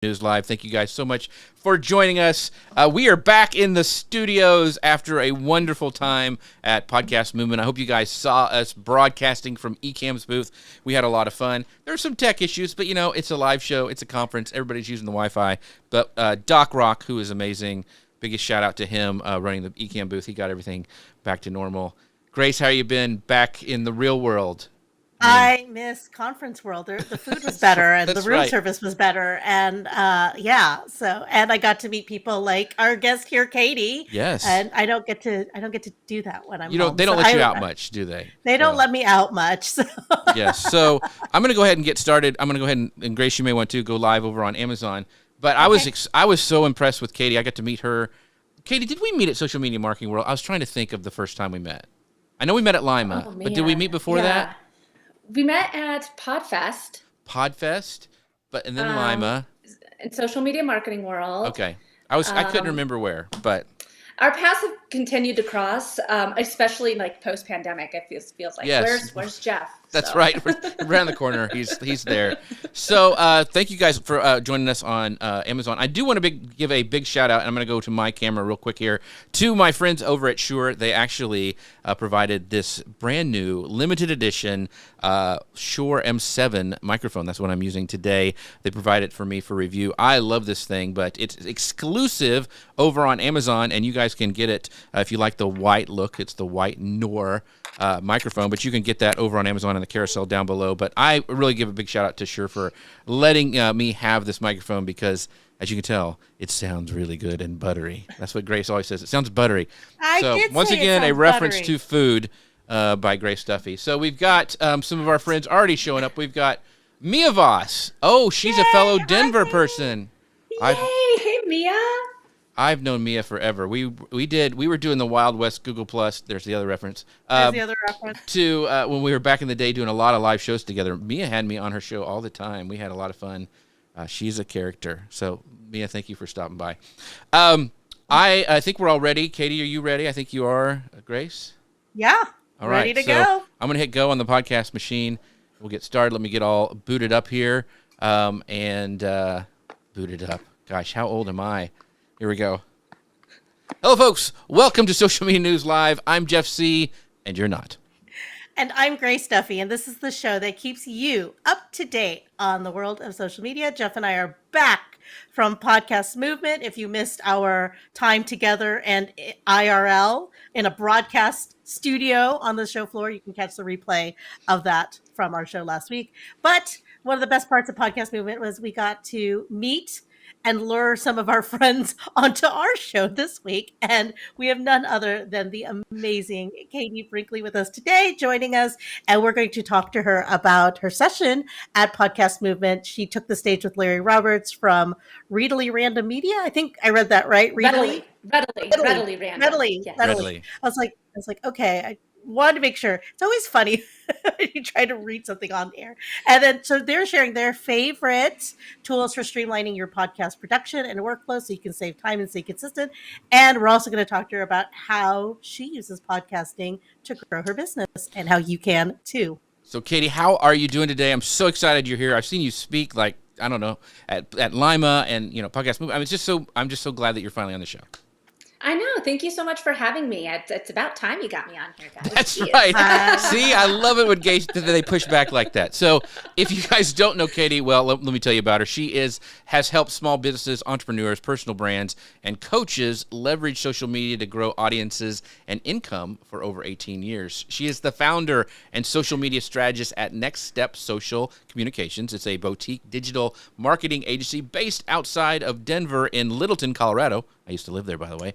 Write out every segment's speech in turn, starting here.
News Live. Thank you guys so much for joining us. We are back in the studios after a wonderful time at Podcast Movement. I hope you guys saw us broadcasting from Ecamm's booth. We had a lot of fun. There were some tech issues, but it's a live show. It's a conference. Everybody's using the Wi-Fi. But Doc Rock, who is amazing, biggest shout out to him running the Ecamm booth. He got everything back to normal. Grace, how you been back in the real world? I miss Conference World. The food was better and the room service was better. And and I got to meet people like our guest here, Katie. Yes. And I don't get to do that when I'm home. They don't let you out much, do they? They don't let me out much. So. Yes. So I'm going to go ahead and get started. I'm going to go ahead and Grace, you may want to go live over on Amazon. But okay. I was so impressed with Katie. I got to meet her. Katie, did we meet at Social Media Marketing World? I was trying to think of the first time we met. I know we met at Lima, but did we meet before that? We met at Podfest. And then Lima. In Social Media Marketing World. Okay. I couldn't remember where, but our paths have continued to cross, especially like post-pandemic. It feels like where's Jeff? That's right. We're around the corner. He's there. So thank you guys for joining us on Amazon. I do want to give a big shout out, and I'm going to go to my camera real quick here, to my friends over at Shure. They actually provided this brand new limited edition Shure M7 microphone. That's what I'm using today. They provided it for me for review. I love this thing, but it's exclusive over on Amazon, and you guys can get it if you like the white look. It's the white Nor microphone, but you can get that over on Amazon in the carousel down below. But I really give a big shout out to Shure for letting me have this microphone because, as you can tell, it sounds really good and buttery. That's what Grace always says. It sounds buttery. Once again, a reference to food by Grace Duffy. So we've got some of our friends already showing up. We've got Mia Voss. Oh, she's a fellow Denver person. Yay! Hey, Mia. I've known Mia forever. We were doing the Wild West Google Plus. There's the other reference. To when we were back in the day doing a lot of live shows together. Mia had me on her show all the time. We had a lot of fun. She's a character. So Mia, thank you for stopping by. I think we're all ready. Katie, are you ready? I think you are. Grace? Yeah. All right. Ready to go. I'm going to hit go on the podcast machine. We'll get started. Let me get all booted up here. Booted up. Gosh, how old am I? Here we go. Hello, folks. Welcome to Social Media News Live. I'm Jeff C., and you're not. And I'm Grace Duffy, and this is the show that keeps you up to date on the world of social media. Jeff and I are back from Podcast Movement. If you missed our time together and IRL in a broadcast studio on the show floor, you can catch the replay of that from our show last week. But one of the best parts of Podcast Movement was we got to meet and lure some of our friends onto our show this week. And we have none other than the amazing Katie Brinkley with us today, joining us. And we're going to talk to her about her session at Podcast Movement. She took the stage with Larry Roberts from Readily Random Media. I think I read that right. Readily Random. Readily. Yes. Readily. I was like, okay, I wanted to make sure. It's always funny when you try to read something on air. And then, so they're sharing their favorite tools for streamlining your podcast production and workflow so you can save time and stay consistent. And we're also going to talk to her about how she uses podcasting to grow her business and how you can too. So, Katie, how are you doing today? I'm so excited you're here. I've seen you speak at Lima and Podcast Movement. I'm just so glad that you're finally on the show. I know. Thank you so much for having me. It's about time you got me on here, guys. That's right. See, I love it when they push back like that. So if you guys don't know Katie, well, let me tell you about her. She has helped small businesses, entrepreneurs, personal brands, and coaches leverage social media to grow audiences and income for over 18 years. She is the founder and social media strategist at Next Step Social Communications. It's a boutique digital marketing agency based outside of Denver in Littleton, Colorado. I used to live there, by the way.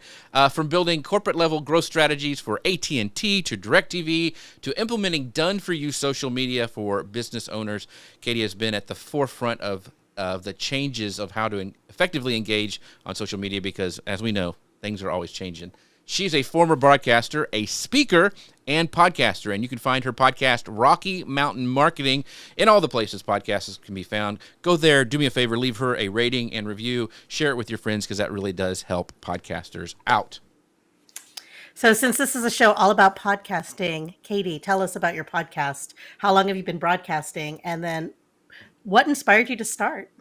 From building corporate-level growth strategies for AT&T to DirecTV to implementing done-for-you social media for business owners, Katie has been at the forefront of the changes of how to effectively engage on social media because, as we know, things are always changing. She's a former broadcaster, a speaker, and podcaster, and you can find her podcast, Rocky Mountain Marketing, in all the places podcasts can be found. Go there, do me a favor, leave her a rating and review, share it with your friends, because that really does help podcasters out. So since this is a show all about podcasting, Katie, tell us about your podcast. How long have you been broadcasting? And then what inspired you to start?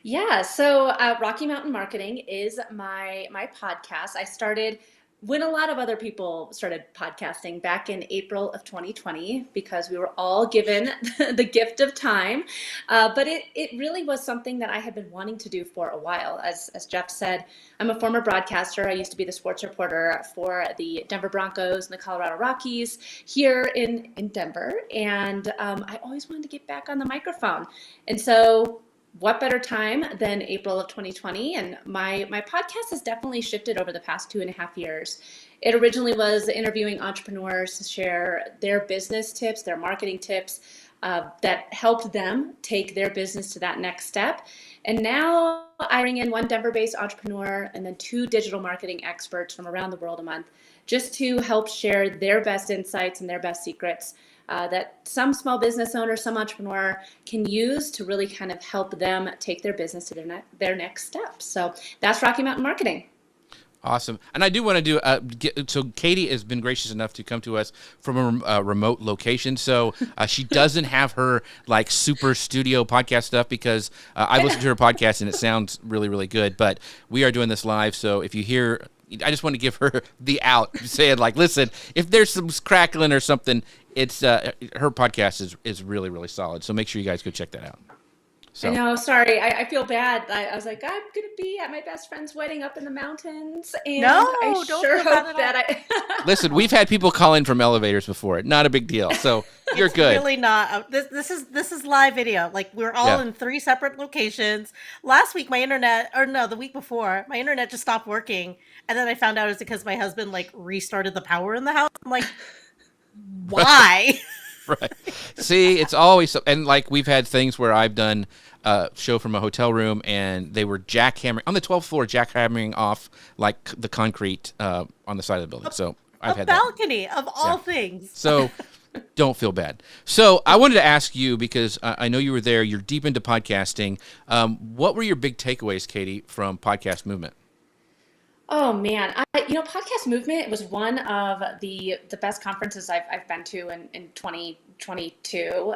Yeah, so Rocky Mountain Marketing is my podcast. I started when a lot of other people started podcasting back in April of 2020 because we were all given the gift of time. But it really was something that I had been wanting to do for a while. As Jeff said, I'm a former broadcaster. I used to be the sports reporter for the Denver Broncos and the Colorado Rockies here in Denver. And I always wanted to get back on the microphone. And so what better time than April of 2020? And my podcast has definitely shifted over the past 2.5 years. It originally was interviewing entrepreneurs to share their business tips, their marketing tips that helped them take their business to that next step. And now I bring in one Denver-based entrepreneur and then 2 digital marketing experts from around the world a month just to help share their best insights and their best secrets that some small business owner, some entrepreneur can use to really kind of help them take their business to their next step. So that's Rocky Mountain Marketing. Awesome. And I do want to do, so Katie has been gracious enough to come to us from a remote location. So she doesn't have her like super studio podcast stuff because I listened to her podcast and it sounds really, really good. But we are doing this live. So if you hear, I just want to give her the out, saying like, listen, if there's some crackling or something, it's her podcast is really, really solid. So make sure you guys go check that out. So. I know, sorry. I feel bad. I was like, I'm going to be at my best friend's wedding up in the mountains. And I sure hope that Listen, we've had people call in from elevators before. Not a big deal. So you're it's good. Really not. This is live video. Like we're all in 3 separate locations. Last week, the week before, my internet just stopped working. And then I found out it was because my husband like restarted the power in the house. I'm like, why? Right. See, it's always, and like we've had things where I've done a show from a hotel room and they were jackhammering on the 12th floor, jackhammering off like the concrete on the side of the building. So I've had balcony that. Of all things. So don't feel bad. So I wanted to ask you, because I know you were there, you're deep into podcasting. What were your big takeaways, Katie, from Podcast Movement? Oh man, Podcast Movement was one of the best conferences I've been to in 2022.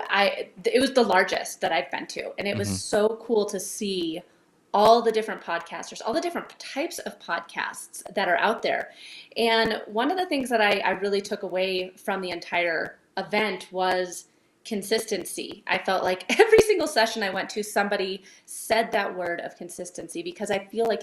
It was the largest that I've been to, and it was so cool to see all the different podcasters, all the different types of podcasts that are out there. And one of the things that I really took away from the entire event was consistency. I felt like every single session I went to, somebody said that word of consistency, because I feel like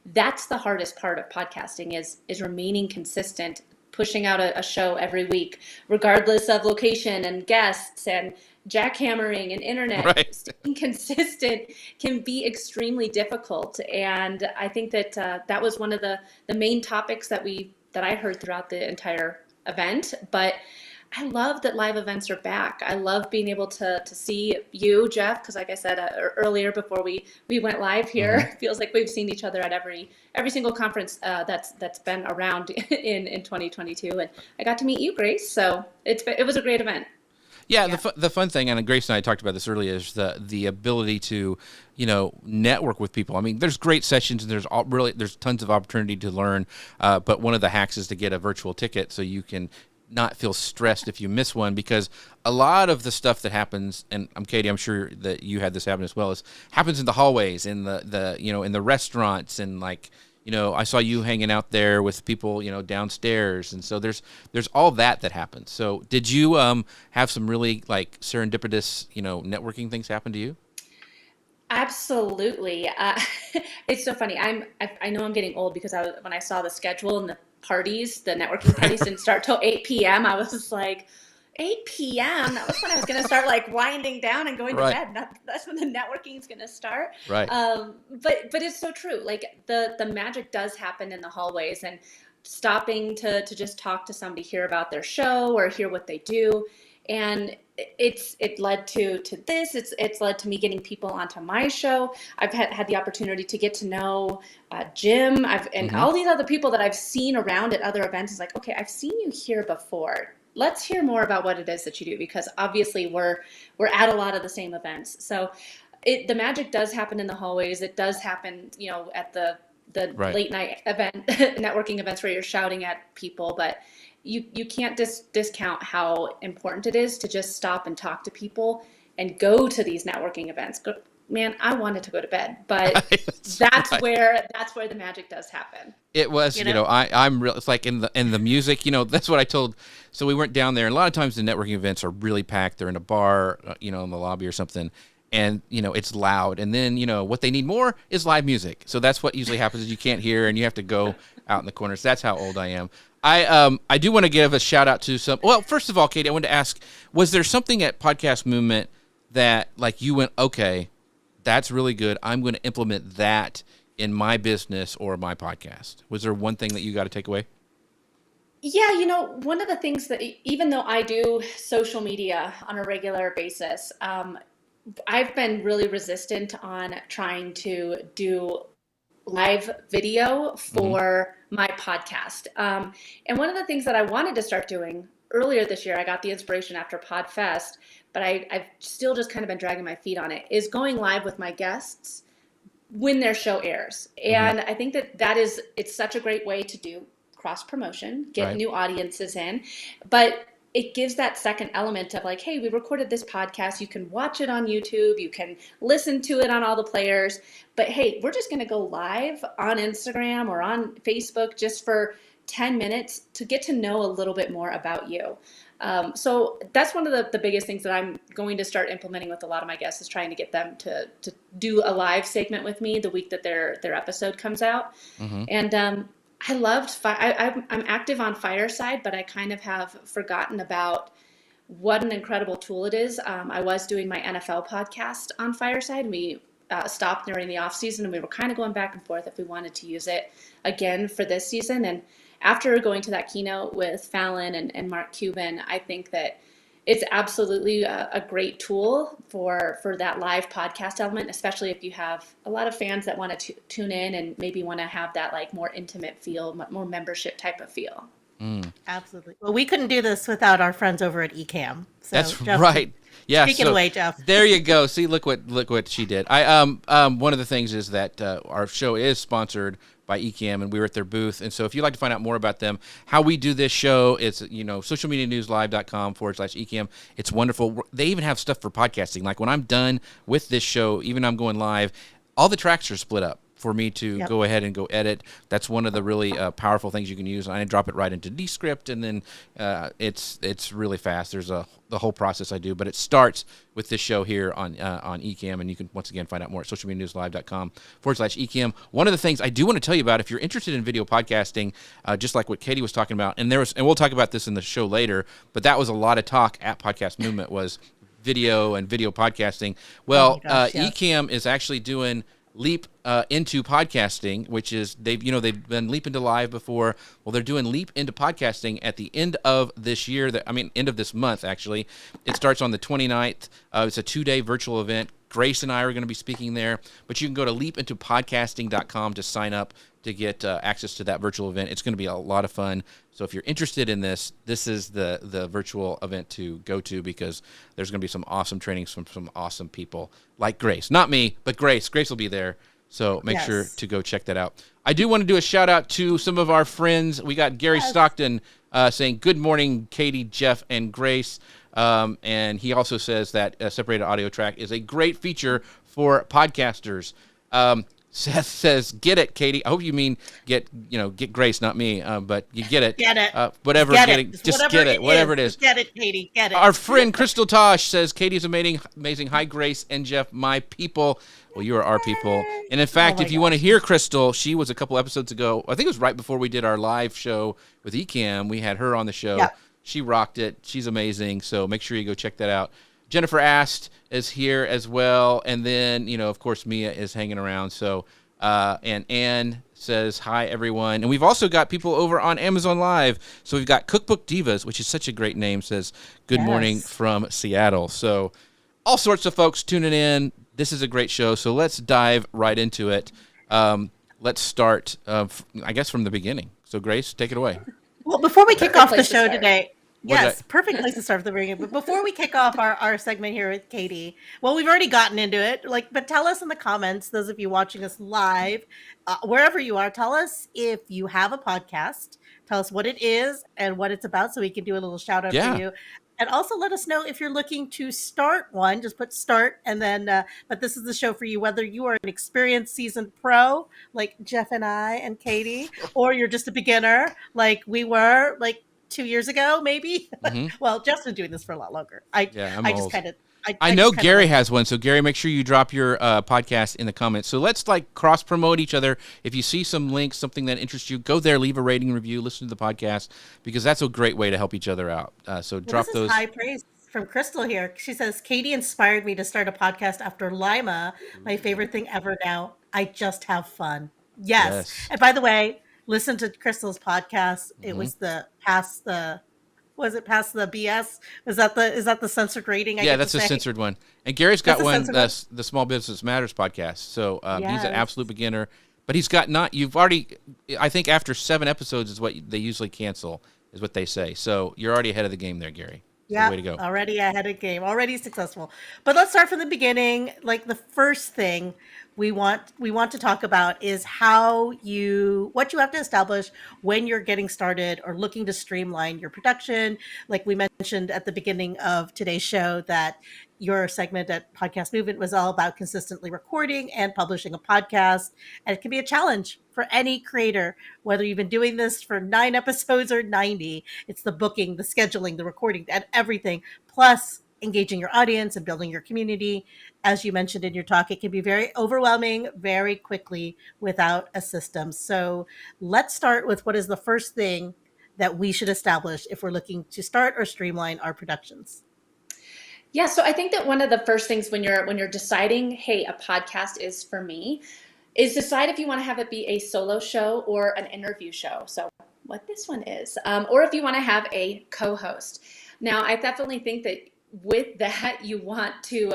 that's the hardest part of podcasting is remaining consistent, pushing out a show every week, regardless of location and guests and jackhammering and internet. Right. Staying consistent can be extremely difficult. And I think that that was one of the main topics that I heard throughout the entire event. But I love that live events are back. I love being able to see you, Jeff, because like I said earlier before we went live here, it feels like we've seen each other at every single conference that's been around in 2022. And I got to meet you, Grace. So it was a great event. Yeah, the fun thing, and Grace and I talked about this earlier, is the ability to, network with people. I mean, there's great sessions and there's tons of opportunity to learn. But one of the hacks is to get a virtual ticket so you can not feel stressed if you miss one, because a lot of the stuff that happens, and Katie, I'm sure that you had this happen as well, happens in the hallways, in the in the restaurants, and like, I saw you hanging out there with people, downstairs, and so there's all that happens. So did you have some really like serendipitous, networking things happen to you? Absolutely. It's so funny. I know I'm getting old because when I saw the schedule and the networking parties didn't start till 8 p.m. I was just like, 8 p.m. That was when I was going to start like winding down and going to bed. That's when the networking is going to start. Right. But it's so true. Like the magic does happen in the hallways, and stopping to just talk to somebody, hear about their show or hear what they do. And it led to this. It's led to me getting people onto my show. I've had the opportunity to get to know Jim. And all these other people that I've seen around at other events. Is like, okay, I've seen you here before. Let's hear more about what it is that you do, because obviously we're at a lot of the same events. So the magic does happen in the hallways. It does happen, at the late night event networking events where you're shouting at people, but you can't discount how important it is to just stop and talk to people and go to these networking events. man, I wanted to go to bed. But That's that's right. where the magic does happen. It was, You you know? know, I'm real. It's like in the music, you know, that's what I told. So we went down there, and a lot of times the networking events are really packed. They're in a bar, you know, in the lobby or something, and you know it's loud. And then you know what they need more is live music. So that's what usually happens is you can't hear, and you have to go out in the corners. That's how old I am. I do want to give a shout out to some. Well, first of all, Katie, I wanted to ask: was there something at Podcast Movement that like you went, okay, that's really good. I'm going to implement that in my business or my podcast. Was there one thing that you got to take away? Yeah, one of the things that even though I do social media on a regular basis, I've been really resistant on trying to do live video Mm-hmm. for my podcast. And one of the things that I wanted to start doing earlier this year, I got the inspiration after PodFest, but I've still just kind of been dragging my feet on it, is going live with my guests when their show airs. Mm-hmm. And I think it's such a great way to do cross promotion, get Right. new audiences in, but it gives that second element of like, hey, we recorded this podcast. You can watch it on YouTube. You can listen to it on all the players. But hey, we're just going to go live on Instagram or on Facebook just for 10 minutes to get to know a little bit more about you. So that's one of the biggest things that I'm going to start implementing with a lot of my guests is trying to get them to do a live segment with me the week that their episode comes out. Mm-hmm. And I loved, I'm active on Fireside, but I kind of have forgotten about what an incredible tool it is. I was doing my NFL podcast on Fireside. We stopped during the off season, and we were kind of going back and forth if we wanted to use it again for this season. And after going to that keynote with Fallon and Mark Cuban, I think that it's absolutely a great tool for that live podcast element, especially if you have a lot of fans that want to tune in and maybe want to have that like more intimate feel, more membership type of feel. Mm. Absolutely. Well, we couldn't do this without our friends over at Ecamm. So, That's Jeff, right. Yeah. take it away, Jeff. There you go. See, look what she did. One of the things is that our show is sponsored by Ecamm, and we were at their booth. And so if you'd like to find out more about them, how we do this show, it's, socialmedianewslive.com/Ecamm. It's wonderful. They even have stuff for podcasting. Like when I'm done with this show, even I'm going live, all the tracks are split up for me to go ahead and go edit. That's one of the really powerful things you can use. I drop it right into Descript, and then it's really fast. There's the whole process I do, but it starts with this show here on Ecamm, and you can once again find out more at socialmedianewslive.com/Ecamm. One of the things I do want to tell you about, if you're interested in video podcasting, just like what Katie was talking about, and we'll talk about this in the show later, but that was a lot of talk at Podcast Movement was video and video podcasting. Well, Ecamm is actually doing Leap into podcasting, which is they've been Leap into Live before. Well, they're doing Leap into podcasting at the end of this year. End of this month, actually. It starts on the 29th. It's a 2-day virtual event. Grace and I are going to be speaking there, but you can go to leapintopodcasting.com to sign up to get access to that virtual event. It's going to be a lot of fun. So if you're interested in this is the virtual event to go to, because there's going to be some awesome trainings from some awesome people like Grace. Not me, but Grace. Grace will be there. So make sure to go check that out. I do want to do a shout out to some of our friends. We got Gary Stockton saying, good morning, Katie, Jeff, and Grace. And he also says that a separated audio track is a great feature for podcasters. Seth says, get it, Katie. I hope you mean get Grace, not me, but you get it. Get it. Whatever Get getting, it. just get it, whatever it is. Get it, Katie. Get it. Our friend Crystal Tosh says, Katie's amazing. Hi, Grace and Jeff, my people. Well, you are our people. And in fact, if you want to hear Crystal, she was a couple episodes ago. I think it was right before we did our live show with Ecamm. We had her on the show. Yep. She rocked it. She's amazing. So make sure you go check that out. Jennifer Ast is here as well. And then, of course, Mia is hanging around. So, and Ann says, hi, everyone. And we've also got people over on Amazon Live. So we've got Cookbook Divas, which is such a great name, says, good morning from Seattle. So all sorts of folks tuning in. This is a great show. So let's dive right into it. Let's start, I guess, from the beginning. So Grace, take it away. Well, before we kick off the place to show start. today, perfect place to start at the beginning. But before we kick off our segment here with Katie, well, we've already gotten into it. But tell us in the comments, those of you watching us live, wherever you are, tell us if you have a podcast. Tell us what it is and what it's about, so we can do a little shout out for you. And also let us know if you're looking to start one. Just put start and then, but this is the show for you, whether you are an experienced seasoned pro like Jeff and I and Katie, or you're just a beginner like we were like 2 years ago, maybe. Hmm. Well, Jeff's been doing this for a lot longer. Yeah, I'm I just old. kind of, I know Gary has one, so Gary, make sure you drop your podcast in the comments. So let's like cross promote each other. If you see some links, something that interests you, go there, leave a rating, review, listen to the podcast, because that's a great way to help each other out. So drop this those. is high praise from Crystal here. She says, Katie inspired me to start a podcast after Lima. My favorite thing ever now. I just have fun. Yes. Yes. And by the way, listen to Crystal's podcast. It was past the BS? Is that the censored rating? Yeah, that's a censored one. And Gary's got one, the Small Business Matters podcast. So he's an absolute beginner, but he's got I think after 7 episodes is what they usually cancel, is what they say. So you're already ahead of the game there, Gary. Yeah, way to go. Already ahead of game, already successful. But let's start from the beginning. Like the first thing we want to talk about is what you have to establish when you're getting started or looking to streamline your production. Like we mentioned at the beginning of today's show, that your segment at Podcast Movement was all about consistently recording and publishing a podcast. And it can be a challenge for any creator, whether you've been doing this for 9 episodes or 90. It's the booking, the scheduling, the recording, and everything, plus engaging your audience and building your community. As you mentioned in your talk, it can be very overwhelming very quickly without a system. So let's start with what is the first thing that we should establish if we're looking to start or streamline our productions. Yeah, so I think that one of the first things when you're deciding, hey, a podcast is for me, is decide if you want to have it be a solo show or an interview show. So what this one is, or if you want to have a co-host. Now, I definitely think that with that, you want to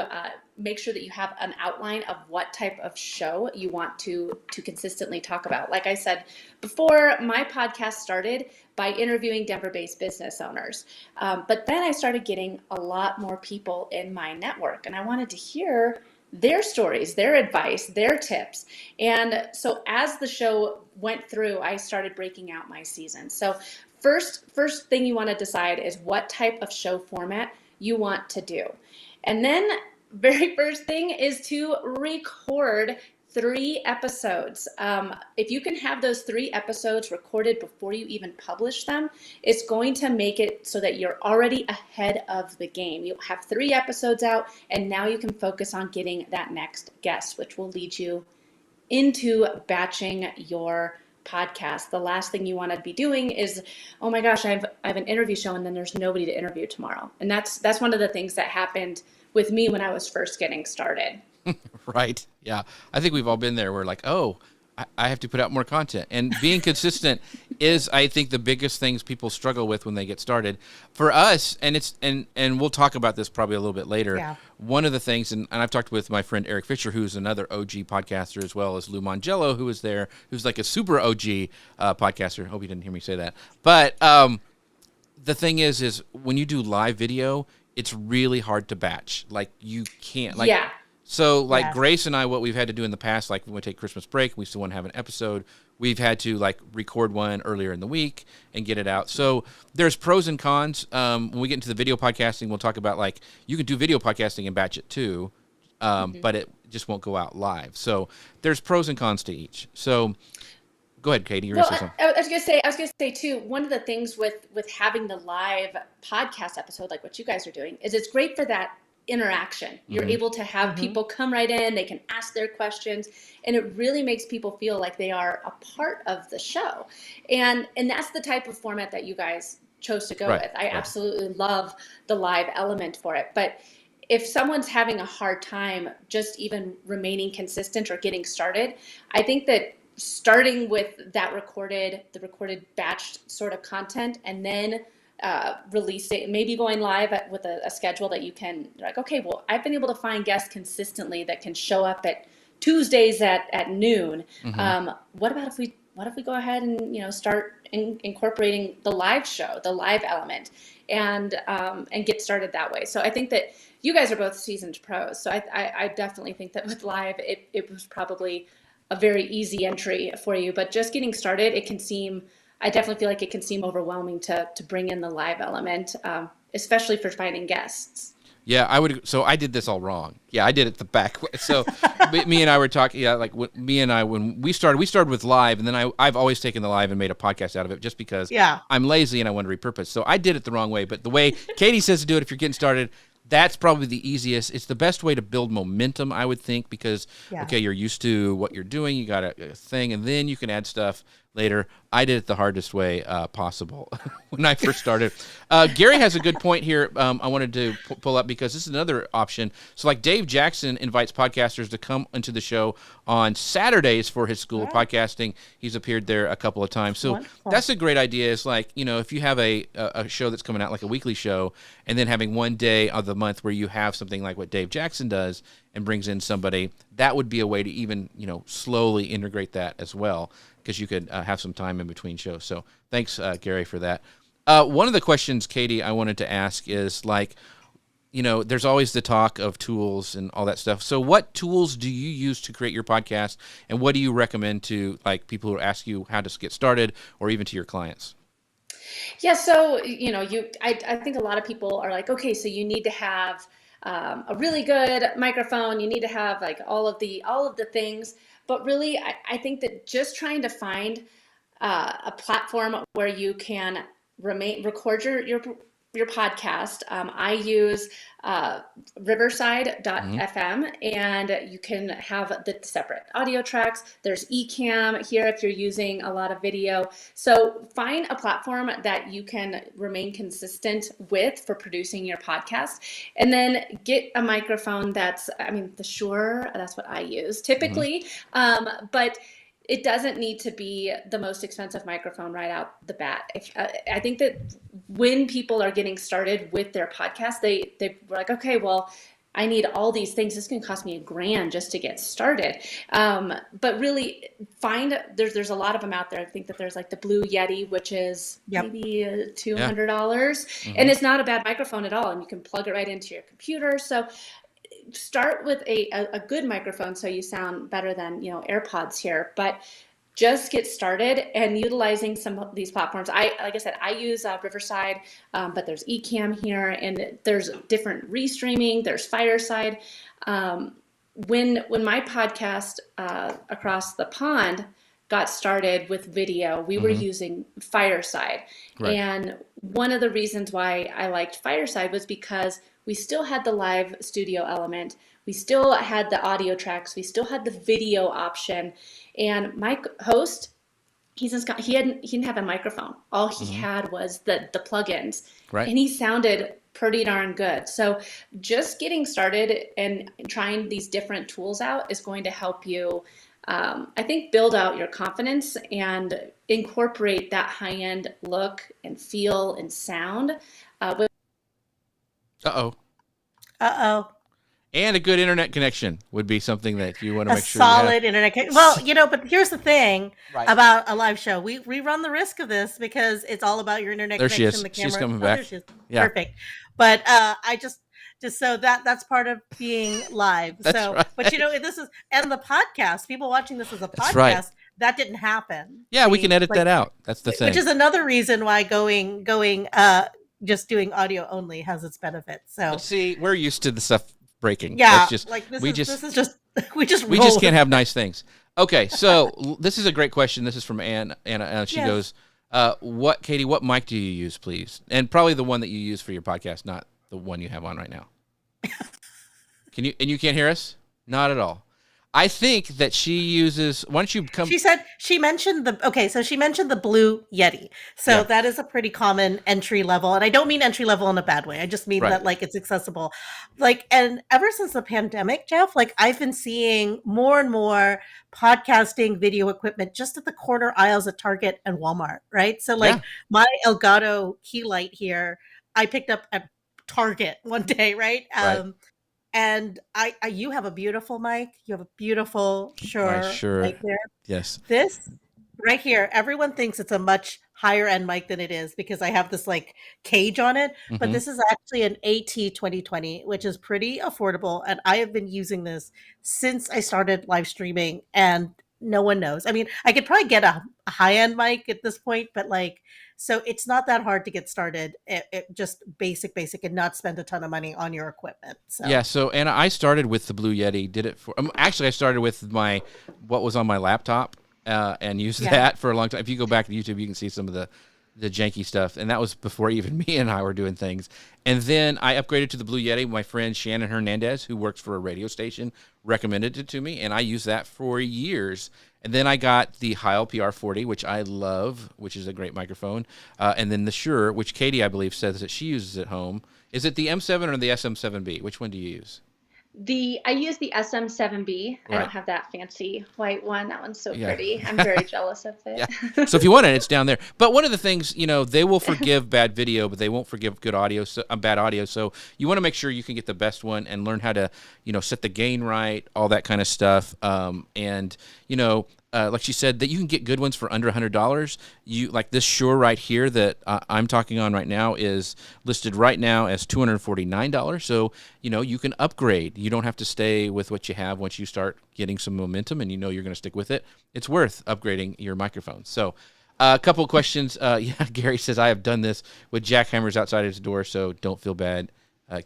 make sure that you have an outline of what type of show you want to consistently talk about. Like I said before, my podcast started by interviewing Denver-based business owners. But then I started getting a lot more people in my network, and I wanted to hear their stories, their advice, their tips. And so as the show went through, I started breaking out my seasons. So first thing you want to decide is what type of show format you want to do. And then very first thing is to record 3 episodes. If you can have those 3 episodes recorded before you even publish them, it's going to make it so that you're already ahead of the game. You'll have 3 episodes out, and now you can focus on getting that next guest, which will lead you into batching your podcast. The last thing you want to be doing is, oh my gosh, I have an interview show and then there's nobody to interview tomorrow. And that's one of the things that happened with me when I was first getting started. Right. Yeah. I think we've all been there. We're like, oh, I have to put out more content. And being consistent is, I think, the biggest things people struggle with when they get started. For us, and we'll talk about this probably a little bit later. Yeah. One of the things, and I've talked with my friend Eric Fisher, who's another OG podcaster, as well as Lou Mangello, who is there, who's like a super OG podcaster. Hope you didn't hear me say that. But the thing is when you do live video, it's really hard to batch. Like you can't. Like, yeah. So like Grace and I, what we've had to do in the past, like when we take Christmas break, we still want to have an episode. We've had to like record one earlier in the week and get it out. So there's pros and cons. When we get into the video podcasting, we'll talk about like you can do video podcasting and batch it too, but it just won't go out live. So there's pros and cons to each. So go ahead, Katie. You're Well, gonna say something. I was gonna say too, one of the things with having the live podcast episode like what you guys are doing is it's great for that interaction. You're able to have people come right in, they can ask their questions, and it really makes people feel like they are a part of the show. And that's the type of format that you guys chose to go with. I absolutely love the live element for it. But if someone's having a hard time just even remaining consistent or getting started, I think that starting with the recorded batched sort of content, and then release it, maybe going live with a schedule that you can like, okay, well, I've been able to find guests consistently that can show up at Tuesdays at noon. What if we go ahead and start incorporating the live show, the live element, and get started that way. So I think that you guys are both seasoned pros. So I definitely think that with live, it was probably a very easy entry for you. But just getting started, I definitely feel like it can seem overwhelming to bring in the live element, especially for finding guests. Yeah, I would. So I did this all wrong. Yeah, I did it the back way. So me and I were talking. Yeah, like me and I, when we started with live, and then I've always taken the live and made a podcast out of it just because I'm lazy and I want to repurpose. So I did it the wrong way. But the way Katie says to do it, if you're getting started, that's probably the easiest. It's the best way to build momentum, I would think, because okay, you're used to what you're doing. You got a thing, and then you can add stuff later. I did it the hardest way possible when I first started. Gary has a good point here. I wanted to pull up because this is another option. So like Dave Jackson invites podcasters to come into the show on Saturdays for his School of Podcasting. He's appeared there a couple of times. So that's a great idea. It's like, if you have a show that's coming out like a weekly show and then having one day of the month where you have something like what Dave Jackson does and brings in somebody, that would be a way to even, slowly integrate that as well, because you could have some time in between shows. So thanks, Gary, for that. One of the questions, Katie, I wanted to ask is like, there's always the talk of tools and all that stuff. So what tools do you use to create your podcast, and what do you recommend to like people who ask you how to get started, or even to your clients? Yeah, so I think a lot of people are like, okay, so you need to have a really good microphone. You need to have like all of the things. But really, I think that just trying to find a platform where you can record your podcast. I use Riverside.fm, and you can have the separate audio tracks. There's Ecamm here if you're using a lot of video. So find a platform that you can remain consistent with for producing your podcast, and then get a microphone that's, the Shure, that's what I use typically, but it doesn't need to be the most expensive microphone right out the bat. I think that when people are getting started with their podcast, they were like, okay, well, I need all these things. This can cost me $1,000 just to get started. But really there's a lot of them out there. I think that there's like the Blue Yeti, which is maybe $200, and it's not a bad microphone at all. And you can plug it right into your computer. So start with a good microphone so you sound better than AirPods here, but just get started and utilizing some of these platforms. Like I said, I use Riverside, but there's Ecamm here, and there's different restreaming. There's Fireside. When my podcast Across the Pond got started with video, we were using Fireside, and one of the reasons why I liked Fireside was because we still had the live studio element. We still had the audio tracks. We still had the video option. And my host, he didn't have a microphone. All he had was the plugins. Right. And he sounded pretty darn good. So just getting started and trying these different tools out is going to help you, I think, build out your confidence and incorporate that high-end look and feel and sound with And a good internet connection would be something that you want to make sure. A solid internet connection. Well, but here's the thing about a live show. We run the risk of this because it's all about your internet connection. There she is. The camera. She's coming back. There she is. Yeah. Perfect. But I just so that's part of being live. But this is, and the podcast, people watching this as a podcast, that didn't happen. Yeah, we can edit that out. That's the thing. Which is another reason why going just doing audio only has its benefits. So but see, we're used to the stuff breaking. Yeah, we just can't have nice things. Okay, so this is a great question. This is from Anna. She goes, Katie, what mic do you use, please? And probably the one that you use for your podcast, not the one you have on right now. You can't hear us? Not at all. I think that she uses, once you come. She mentioned the Blue Yeti. So that is a pretty common entry level. And I don't mean entry level in a bad way. I just mean that it's accessible. And ever since the pandemic, Jeff, I've been seeing more and more podcasting video equipment just at the corner aisles at Target and Walmart, right? So my Elgato key light here, I picked up at Target one day, right? And you have a beautiful mic. You have a beautiful Shure right there. Yes. This right here, everyone thinks it's a much higher end mic than it is because I have this cage on it. But this is actually an AT2020, which is pretty affordable. And I have been using this since I started live streaming. And no one knows. I mean, I could probably get a high-end mic at this point, but like, so it's not that hard to get started. It just basic, and not spend a ton of money on your equipment. Yeah, So so and I started with the Blue Yeti. Did it for actually I started with what was on my laptop and used yeah, that for a long time. If you go back to YouTube, you can see some of the janky stuff, and that was before even me and I were doing things. And then I upgraded to the Blue Yeti. My friend Shannon Hernandez, who works for a radio station, recommended it to me, and I used that for years. And then I got the Heil PR40, which I love, which is a great microphone. And then the Shure, which Katie, I believe, says that she uses at home. Is it the M7 or the SM7B? Which one do you use? I use the SM7B. I Right. don't have that fancy white one. That one's so Yeah. pretty. I'm very jealous of it. Yeah. So if you want it, it's down there. But one of the things, they will forgive bad video, but they won't forgive good audio, bad audio. So you want to make sure you can get the best one and learn how to, set the gain right, all that kind of stuff. Like she said, that you can get good ones for under $100. You like this Shure right here that I'm talking on right now is listed right now as $249. So you can upgrade. You don't have to stay with what you have once you start getting some momentum, and you're going to stick with it. It's worth upgrading your microphone. So, a couple of questions. Gary says I have done this with jackhammers outside his door, so don't feel bad,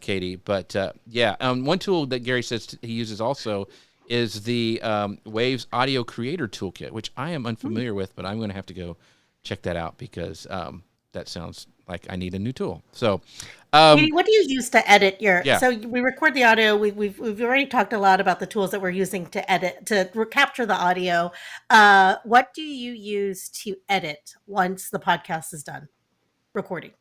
Katie. But one tool that Gary says he uses also is the Waves Audio Creator Toolkit, which I am unfamiliar with, but I'm going to have to go check that out because that sounds like I need a new tool. So, Katie, what do you use to edit your? Yeah. So we record the audio. We've already talked a lot about the tools that we're using to edit to capture the audio. What do you use to edit once the podcast is done recording?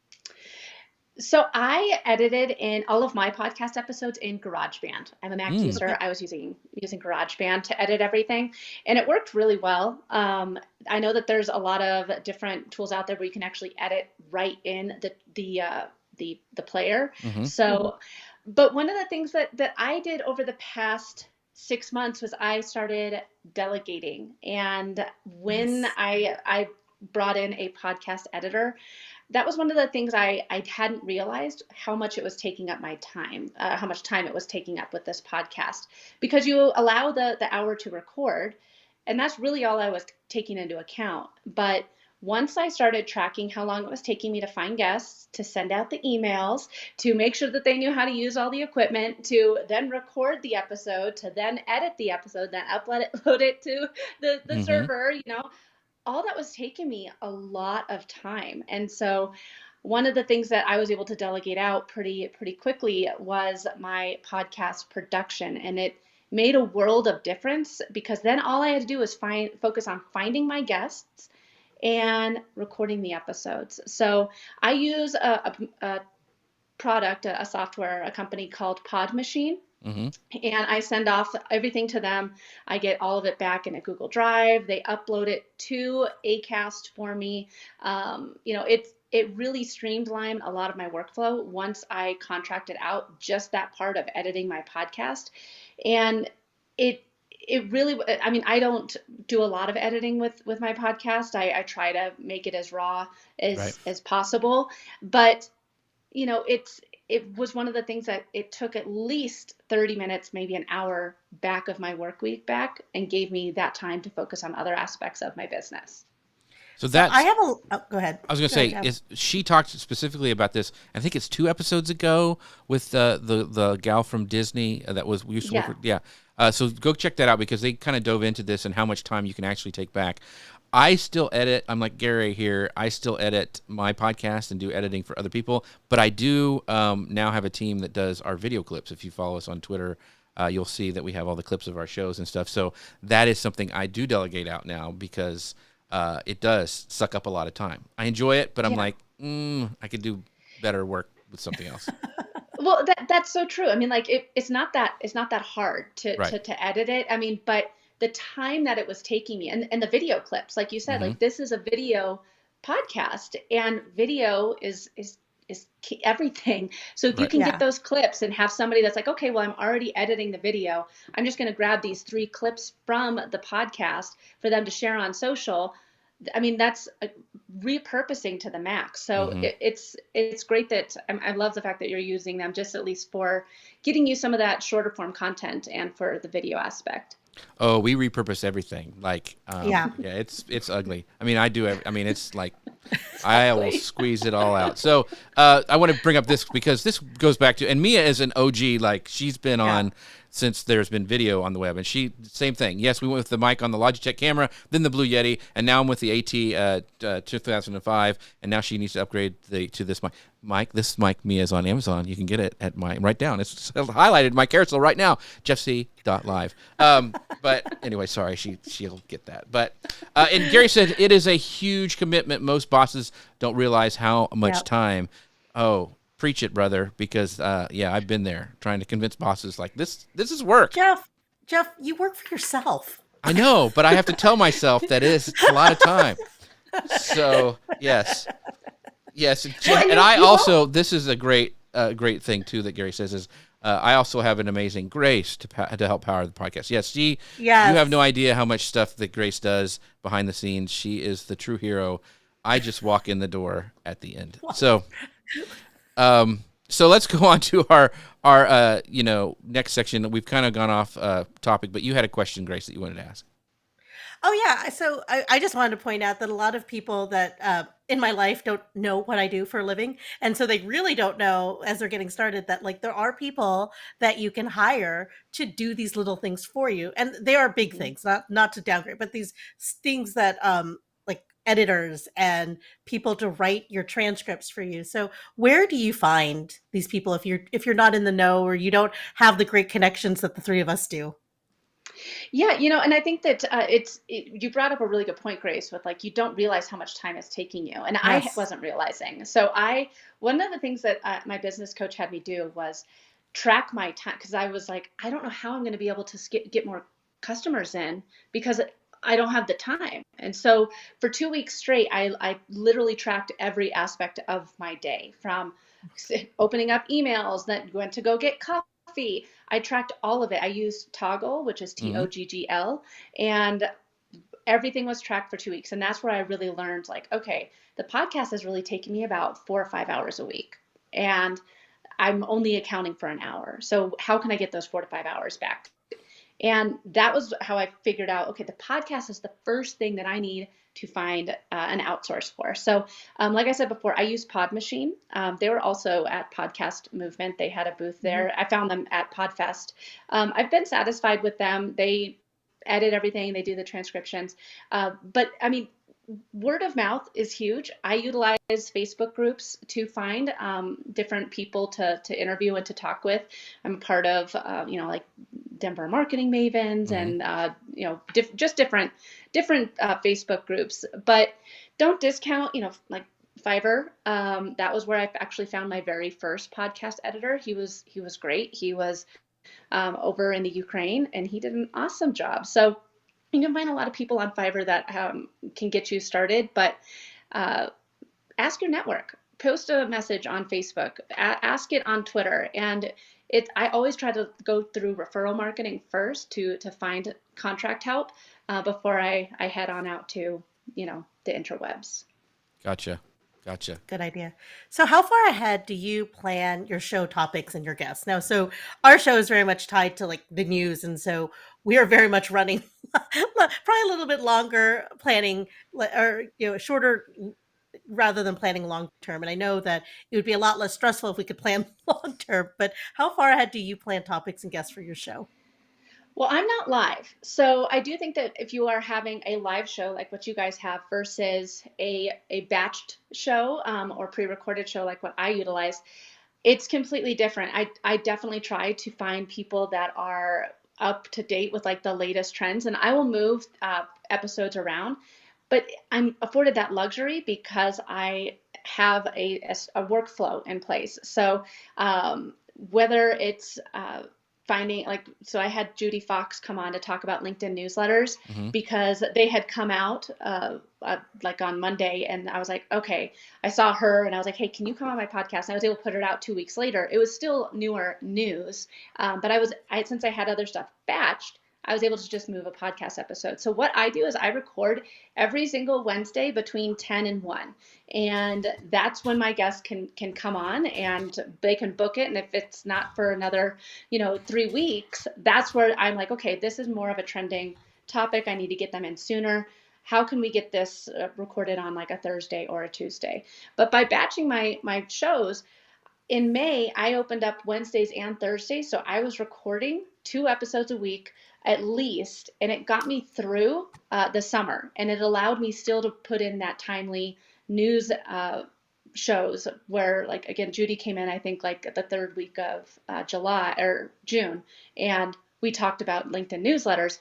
So I edited in all of my podcast episodes in GarageBand. I'm a Mac user. Okay. I was using GarageBand to edit everything, and it worked really well. I know that there's a lot of different tools out there where you can actually edit right in the player. Mhm. So, but one of the things that I did over the past 6 months was I started delegating, and when Yes. I brought in a podcast editor, that was one of the things I hadn't realized how much it was taking up my time, how much time it was taking up with this podcast, because you allow the hour to record, and that's really all I was taking into account. But once I started tracking how long it was taking me to find guests, to send out the emails, to make sure that they knew how to use all the equipment, to then record the episode, to then edit the episode, then upload it to the server, all that was taking me a lot of time. And so one of the things that I was able to delegate out pretty quickly was my podcast production. And it made a world of difference, because then all I had to do was focus on finding my guests and recording the episodes. So I use a product, a software, a company called Pod Machine. Mm-hmm. And I send off everything to them. I get all of it back in a Google Drive. They upload it to Acast for me. It really streamlined a lot of my workflow once I contracted out just that part of editing my podcast. And it really, I mean, I don't do a lot of editing with my podcast. I try to make it as raw as possible, but it was one of the things that it took at least 30 minutes, maybe an hour back of my work week back, and gave me that time to focus on other aspects of my business. So that's. I have go ahead. I was going to say, she talked specifically about this. I think it's 2 episodes ago with the gal from Disney that we used to work with. Yeah. So go check that out, because they kind of dove into this and how much time you can actually take back. I still edit. I'm like Gary here. I still edit my podcast and do editing for other people. But I do now have a team that does our video clips. If you follow us on Twitter, you'll see that we have all the clips of our shows and stuff. So that is something I do delegate out now, because it does suck up a lot of time. I enjoy it, but I'm like, I could do better work with something else. Well, that's so true. I mean, like it's not that hard to edit it. I mean, but the time that it was taking me, and the video clips, like you said, like this is a video podcast, and video is key, everything. So if you can get those clips and have somebody that's like, okay, well, I'm already editing the video, I'm just going to grab these 3 clips from the podcast for them to share on social. I mean, that's repurposing to the max. So it's great that I love the fact that you're using them, just at least for getting you some of that shorter form content and for the video aspect. Oh, we repurpose everything. Like, Yeah. yeah, it's ugly. I mean, I do. I mean, it's like I will Exactly. squeeze it all out. So I want to bring up this because this goes back to, and Mia is an OG. Like, she's been Yeah. on since there's been video on the web, and she same thing. Yes, we went with the mic on the Logitech camera, then the Blue Yeti, and now I'm with the AT 2005, and now she needs to upgrade to this mic. Mike, this mic Mia is on Amazon. You can get it at my right down. It's highlighted my carousel right now. JeffC.live. But anyway, sorry, she'll get that. But and Gary said it is a huge commitment. Most bosses don't realize how much Yep. time. Oh, preach it, brother, because yeah, I've been there trying to convince bosses like this is work. Jeff, you work for yourself. I know, but I have to tell myself that it's a lot of time. So yes, Well, and you- I you also, this is a great thing too that Gary says is I also have an amazing Grace to help power the podcast. Yes, you Yes. have no idea how much stuff that Grace does behind the scenes. She is the true hero. I just walk in the door at the end. So so let's go on to our next section. We've kind of gone off topic, but you had a question, Grace, that you wanted to ask. Oh yeah. So I just wanted to point out that a lot of people that in my life don't know what I do for a living, and so they really don't know as they're getting started that like there are people that you can hire to do these little things for you, and they are big things, not to downgrade, but these things that like editors and people to write your transcripts for you. So where do you find these people if you're not in the know or you don't have the great connections that the three of us do? Yeah, and I think that you brought up a really good point, Grace, with like you don't realize how much time it's taking you, and I Yes. wasn't realizing. So one of the things that my business coach had me do was track my time because I was like, I don't know how I'm going to be able to get more customers in because I don't have the time. And so for 2 weeks straight, I literally tracked every aspect of my day from opening up emails, then went to go get coffee. I tracked all of it. I used Toggle, which is Mm-hmm. Toggl, and everything was tracked for 2 weeks. And that's where I really learned like, okay, the podcast has really taken me about 4 or 5 hours a week. And I'm only accounting for an hour. So how can I get those 4 to 5 hours back? And that was how I figured out, okay, the podcast is the first thing that I need to find an outsource for. So like I said before, I use Pod Machine. They were also at Podcast Movement. They had a booth there. I found them at Podfest. I've been satisfied with them. They edit everything. They do the transcriptions. But I mean, word of mouth is huge. I utilize Facebook groups to find different people to interview and to talk with. I'm a part of, like Denver Marketing Mavens and, just different Facebook groups. But don't discount, like Fiverr. That was where I actually found my very first podcast editor. He was great. He was over in the Ukraine, and he did an awesome job. So you can find a lot of people on Fiverr that can get you started, but ask your network. Post a message on Facebook. Ask it on Twitter, and I always try to go through referral marketing first to find contract help before I head on out to the interwebs. Gotcha. Good idea. So, how far ahead do you plan your show topics and your guests? Now, so our show is very much tied to like the news, and so we are very much running probably a little bit longer planning or shorter rather than planning long term. And I know that it would be a lot less stressful if we could plan long term. But how far ahead do you plan topics and guests for your show? Well, I'm not live. So I do think that if you are having a live show like what you guys have versus a batched show or pre-recorded show like what I utilize, it's completely different. I definitely try to find people that are up to date with like the latest trends, and I will move episodes around. But I'm afforded that luxury because I have a workflow in place. So whether it's finding so I had Judy Fox come on to talk about LinkedIn newsletters because they had come out like on Monday, and I was like, okay, I saw her and I was like, hey, can you come on my podcast? And I was able to put it out 2 weeks later. It was still newer news, but since I had other stuff batched, I was able to just move a podcast episode. So what I do is I record every single Wednesday between 10 and 1. And that's when my guests can come on and they can book it. And if it's not for another, 3 weeks, that's where I'm like, okay, this is more of a trending topic. I need to get them in sooner. How can we get this recorded on like a Thursday or a Tuesday? But by batching my shows, in May, I opened up Wednesdays and Thursdays. So I was recording 2 episodes a week at least, and it got me through the summer. And it allowed me still to put in that timely news shows where, like, again, Judy came in, I think, like the 3rd week of July or June. And we talked about LinkedIn newsletters.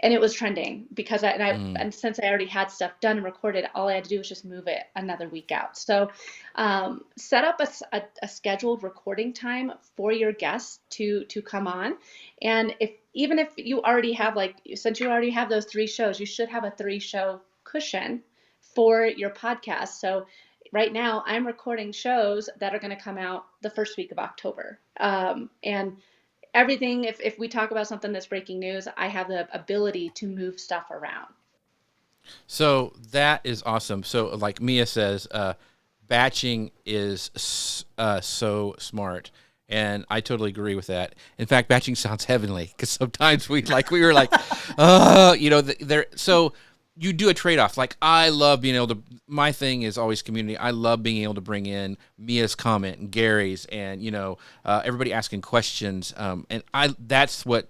And it was trending because and since I already had stuff done and recorded, all I had to do was just move it another week out. So set up a scheduled recording time for your guests to come on. And even if you already have, since you already have those 3 shows, you should have a 3-show cushion for your podcast. So right now I'm recording shows that are going to come out the first week of October. And everything, if we talk about something that's breaking news, I have the ability to move stuff around. So that is awesome. So like Mia says, batching is so smart. And I totally agree with that. In fact, batching sounds heavenly because sometimes we were like, so you do a trade-off. Like, I love being able to, my thing is always community. I love being able to bring in Mia's comment and Gary's and, everybody asking questions. And that's what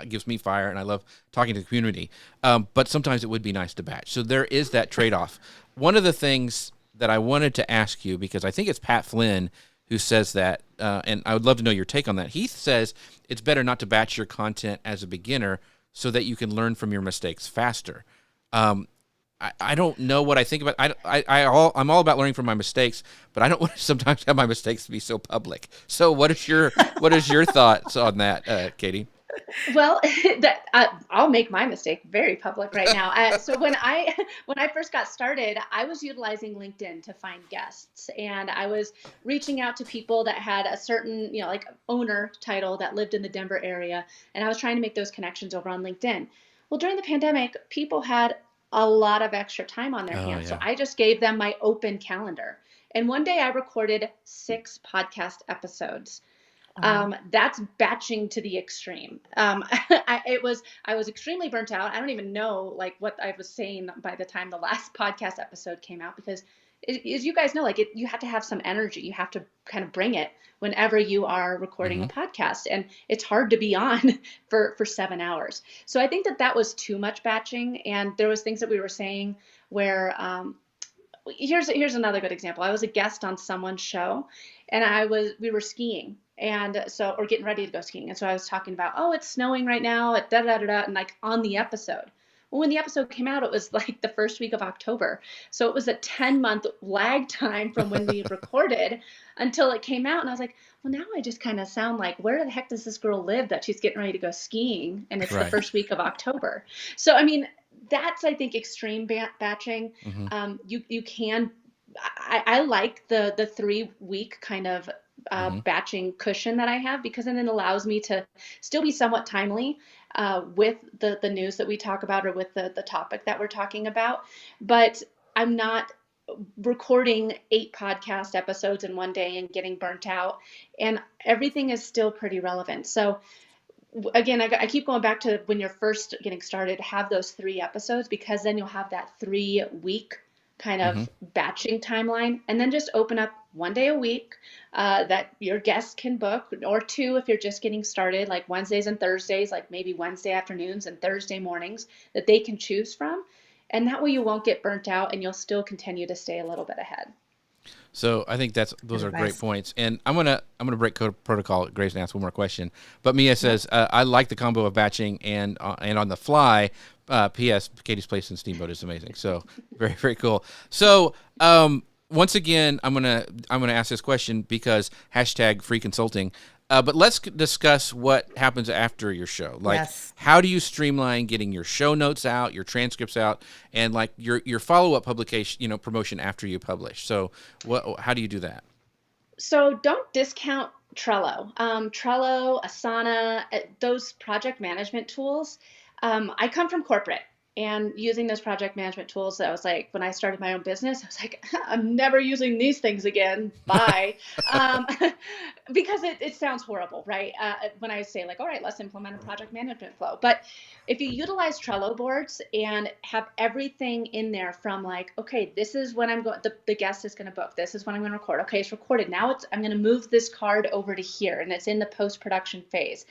gives me fire. And I love talking to the community. But sometimes it would be nice to batch. So there is that trade-off. One of the things that I wanted to ask you, because I think it's Pat Flynn who says that, and I would love to know your take on that. He says it's better not to batch your content as a beginner so that you can learn from your mistakes faster. I don't know what I think about. I'm all about learning from my mistakes, but I don't want to sometimes have my mistakes to be so public. So what is your thoughts on that, Katie? Well, I'll make my mistake very public right now. So when I first got started, I was utilizing LinkedIn to find guests, and I was reaching out to people that had a certain, owner title that lived in the Denver area, and I was trying to make those connections over on LinkedIn. Well, during the pandemic, people had a lot of extra time on their hands, yeah. So I just gave them my open calendar, and one day I recorded 6 podcast episodes. That's batching to the extreme. I was extremely burnt out. I don't even know what I was saying by the time the last podcast episode came out, because as you guys know, you have to have some energy. You have to kind of bring it whenever you are recording a podcast, and it's hard to be on for 7 hours. So I think that was too much batching. And there was things that we were saying where, here's another good example. I was a guest on someone's show, and we were skiing. And so, or getting ready to go skiing. And so I was talking about, it's snowing right now at da-da-da-da, and on the episode. Well, when the episode came out, it was the first week of October. So it was a 10-month lag time from when we recorded until it came out. And I was like, well, now I just kind of sound like, where the heck does this girl live that she's getting ready to go skiing? And it's the first week of October. So, I mean, that's, I think, extreme batching. You can, I like the 3-week kind of batching cushion that I have, because then it allows me to still be somewhat timely with the news that we talk about, or with the topic that we're talking about. But I'm not recording 8 podcast episodes in one day and getting burnt out, and everything is still pretty relevant. So again, I keep going back to when you're first getting started, have those 3 episodes, because then you'll have that 3-week kind of batching timeline, and then just open up 1 day a week that your guests can book, or 2 if you're just getting started, like Wednesdays and Thursdays, like maybe Wednesday afternoons and Thursday mornings that they can choose from. And that way you won't get burnt out, and you'll still continue to stay a little bit ahead. So I think those are great points. And I'm gonna break code protocol. Grace, and ask one more question. But Mia says I like the combo of batching and on the fly. P.S. Katie's place in Steamboat is amazing. So very, very cool. So once again, I'm gonna ask this question because #free consulting. But let's discuss what happens after your show. How do you streamline getting your show notes out, your transcripts out, and your follow-up publication, promotion after you publish? So how do you do that? So don't discount Trello. Trello, Asana, those project management tools. I come from corporate, and using those project management tools, I was like, when I started my own business, I was like, I'm never using these things again. Bye. Um, because it sounds horrible, right? When I say like, all right, let's implement a project management flow. But if you utilize Trello boards and have everything in there from like, okay, this is when I'm going, the guest is going to book. This is when I'm going to record. Okay, it's recorded. Now I'm going to move this card over to here, and it's in the post-production phase.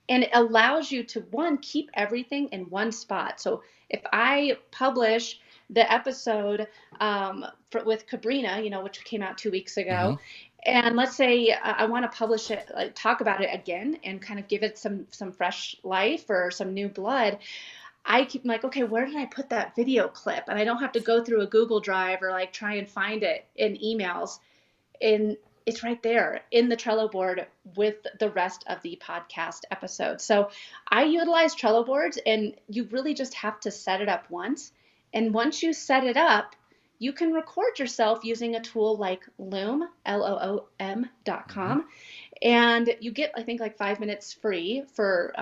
And it allows you to, one, keep everything in one spot. So if I publish the episode with Cabrina, which came out 2 weeks ago, and let's say I want to publish it, like, talk about it again and kind of give it some fresh life or some new blood, I keep like, okay, where did I put that video clip? And I don't have to go through a Google Drive or like try and find it in emails. And it's right there in the Trello board with the rest of the podcast episode. So I utilize Trello boards, and you really just have to set it up once. And once you set it up, you can record yourself using a tool like Loom, LOOM.com. And you get, I think, like 5 minutes free for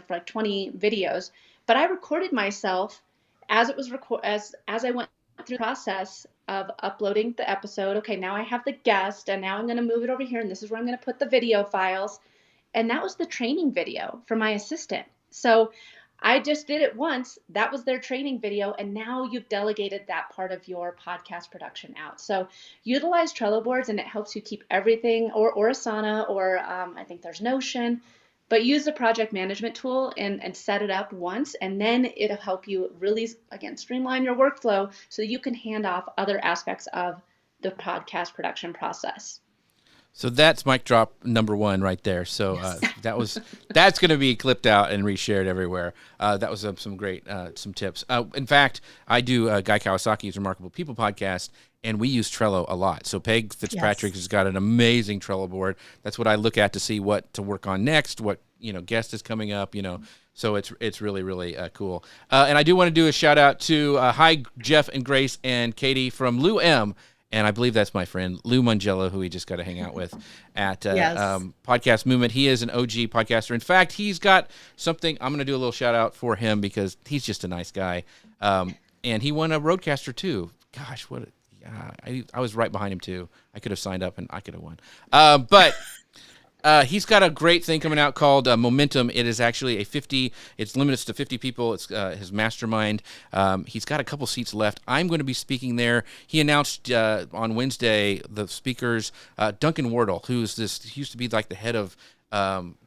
like 20 videos. But I recorded myself as it was as I went through the process of uploading the episode. Okay, now I have the guest, and now I'm going to move it over here, and this is where I'm going to put the video files. And that was the training video for my assistant. So I just did it once. That was their training video. And now you've delegated that part of your podcast production out. So utilize Trello boards, and it helps you keep everything, or Asana, or I think there's Notion. But use the project management tool and set it up once, and then it'll help you really, again, streamline your workflow so you can hand off other aspects of the podcast production process. So that's mic drop number one right there. So that's going to be clipped out and reshared everywhere. That was some great some tips. In fact, I do Guy Kawasaki's Remarkable People podcast, and we use Trello a lot. So Peg Fitzpatrick has got an amazing Trello board. That's what I look at to see what to work on next, what guest is coming up, So it's really, really cool. And I do want to do a shout out to hi, Jeff and Grace and Katie from Lou M. And I believe that's my friend Lou Mangello, who we just got to hang out with at Podcast Movement. He is an OG podcaster. In fact, he's got something. I'm going to do a little shout out for him because he's just a nice guy. And he won a Roadcaster too. Gosh, I was right behind him too. I could have signed up and I could have won. But he's got a great thing coming out called Momentum. It is actually it's limited to 50 people. It's his mastermind. He's got a couple seats left. I'm going to be speaking there. He announced on Wednesday the speakers, Duncan Wardle, he used to be like the head of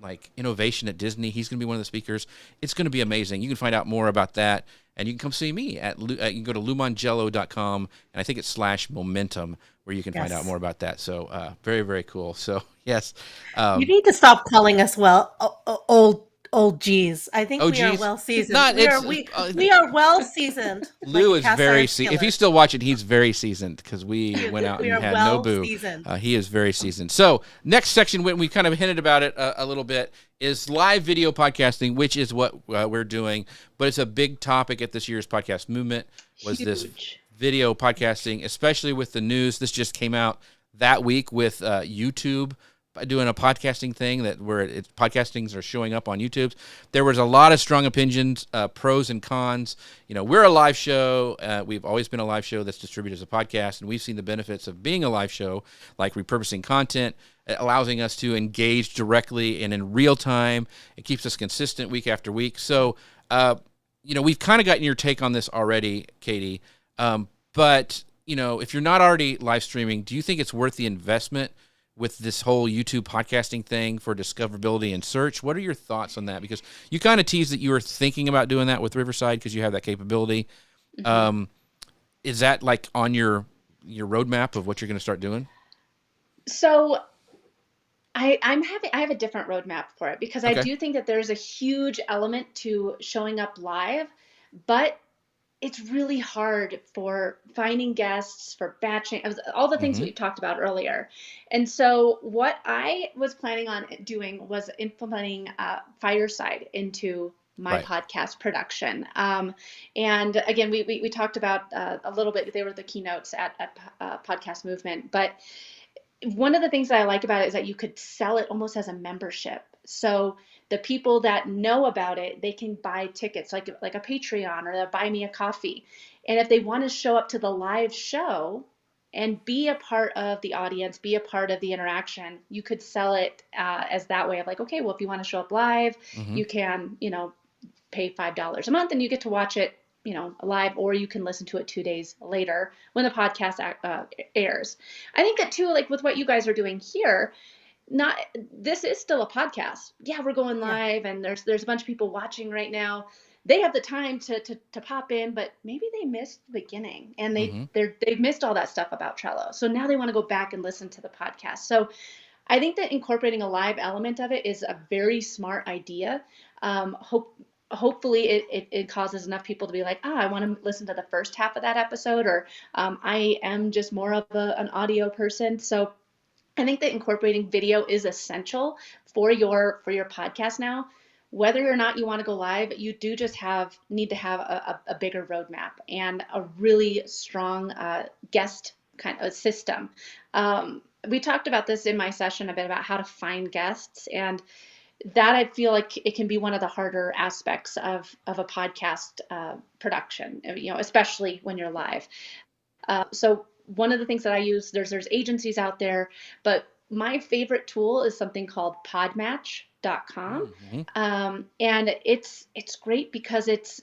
like innovation at Disney. He's going to be one of the speakers. It's going to be amazing. You can find out more about that. And you can come see me you can go to lumangello.com, and I think it's /momentum, where you can find out more about that. So very, very cool. So yes. You need to stop calling us old G's. I think we are well seasoned. We are well seasoned. Lou is very seasoned. If he's still watching, he's very seasoned because we went out and had no boo. He is very seasoned. So next section, we kind of hinted about it a little bit, is live video podcasting, which is what we're doing. But it's a big topic at this year's Podcast Movement. This video podcasting, especially with the news. This just came out that week with YouTube doing a podcasting thing where podcastings are showing up on YouTube. There was a lot of strong opinions, pros and cons. We're a live show. We've always been a live show that's distributed as a podcast, and we've seen the benefits of being a live show, like repurposing content, allowing us to engage directly and in real time. It keeps us consistent week after week. So, we've kind of gotten your take on this already, Katie. But, if you're not already live streaming, do you think it's worth the investment with this whole YouTube podcasting thing for discoverability and search? What are your thoughts on that? Because you kind of teased that you were thinking about doing that with Riverside because you have that capability. Mm-hmm. Is that like on your roadmap of what you're going to start doing? So I have a different roadmap for it because I do think that there's a huge element to showing up live, but it's really hard for finding guests, for batching, all the things we talked about earlier. And so what I was planning on doing was implementing Fireside into my podcast production. And again, we talked about a little bit, they were the keynotes at Podcast Movement, but one of the things that I like about it is that you could sell it almost as a membership. So the people that know about it, they can buy tickets like a Patreon, or they'll buy me a coffee. And if they want to show up to the live show and be a part of the audience, be a part of the interaction, you could sell it as that way of like, okay, well, if you want to show up live, you can, pay $5 a month and you get to watch it, live, or you can listen to it 2 days later when the podcast airs. I think that too, like with what you guys are doing here, this is still a podcast. Yeah, we're going live, and there's a bunch of people watching right now. They have the time to pop in, but maybe they missed the beginning, and they've missed all that stuff about Trello. So now they want to go back and listen to the podcast. So I think that incorporating a live element of it is a very smart idea. Hopefully it causes enough people to be like, I want to listen to the first half of that episode, or I am just more of an audio person. So I think that incorporating video is essential for your podcast now. Whether or not you want to go live, you do just need to have a bigger roadmap and a really strong guest kind of system. We talked about this in my session a bit about how to find guests, and that I feel like it can be one of the harder aspects of a podcast production, especially when you're live. So one of the things that I use, there's agencies out there, but my favorite tool is something called podmatch.com. And it's great because it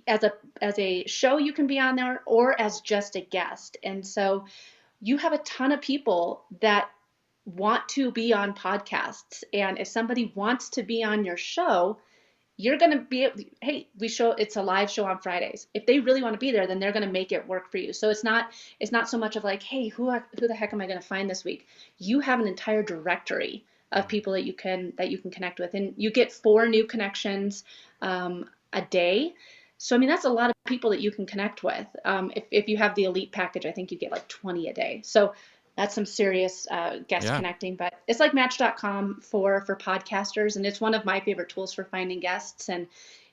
as a show you can be on there, or as just a guest. And so you have a ton of people that want to be on podcasts. And if somebody wants to be on your show, you're going to be, hey, it's a live show on Fridays. If they really want to be there, then they're going to make it work for you. So it's not so much of like, hey, who the heck am I going to find this week? You have an entire directory of people that you can connect with, and you get 4 new connections a day. So, I mean, that's a lot of people that you can connect with. If you have the elite package, I think you get like 20 a day. So that's some serious guest connecting, but it's like Match.com for podcasters, and it's one of my favorite tools for finding guests. And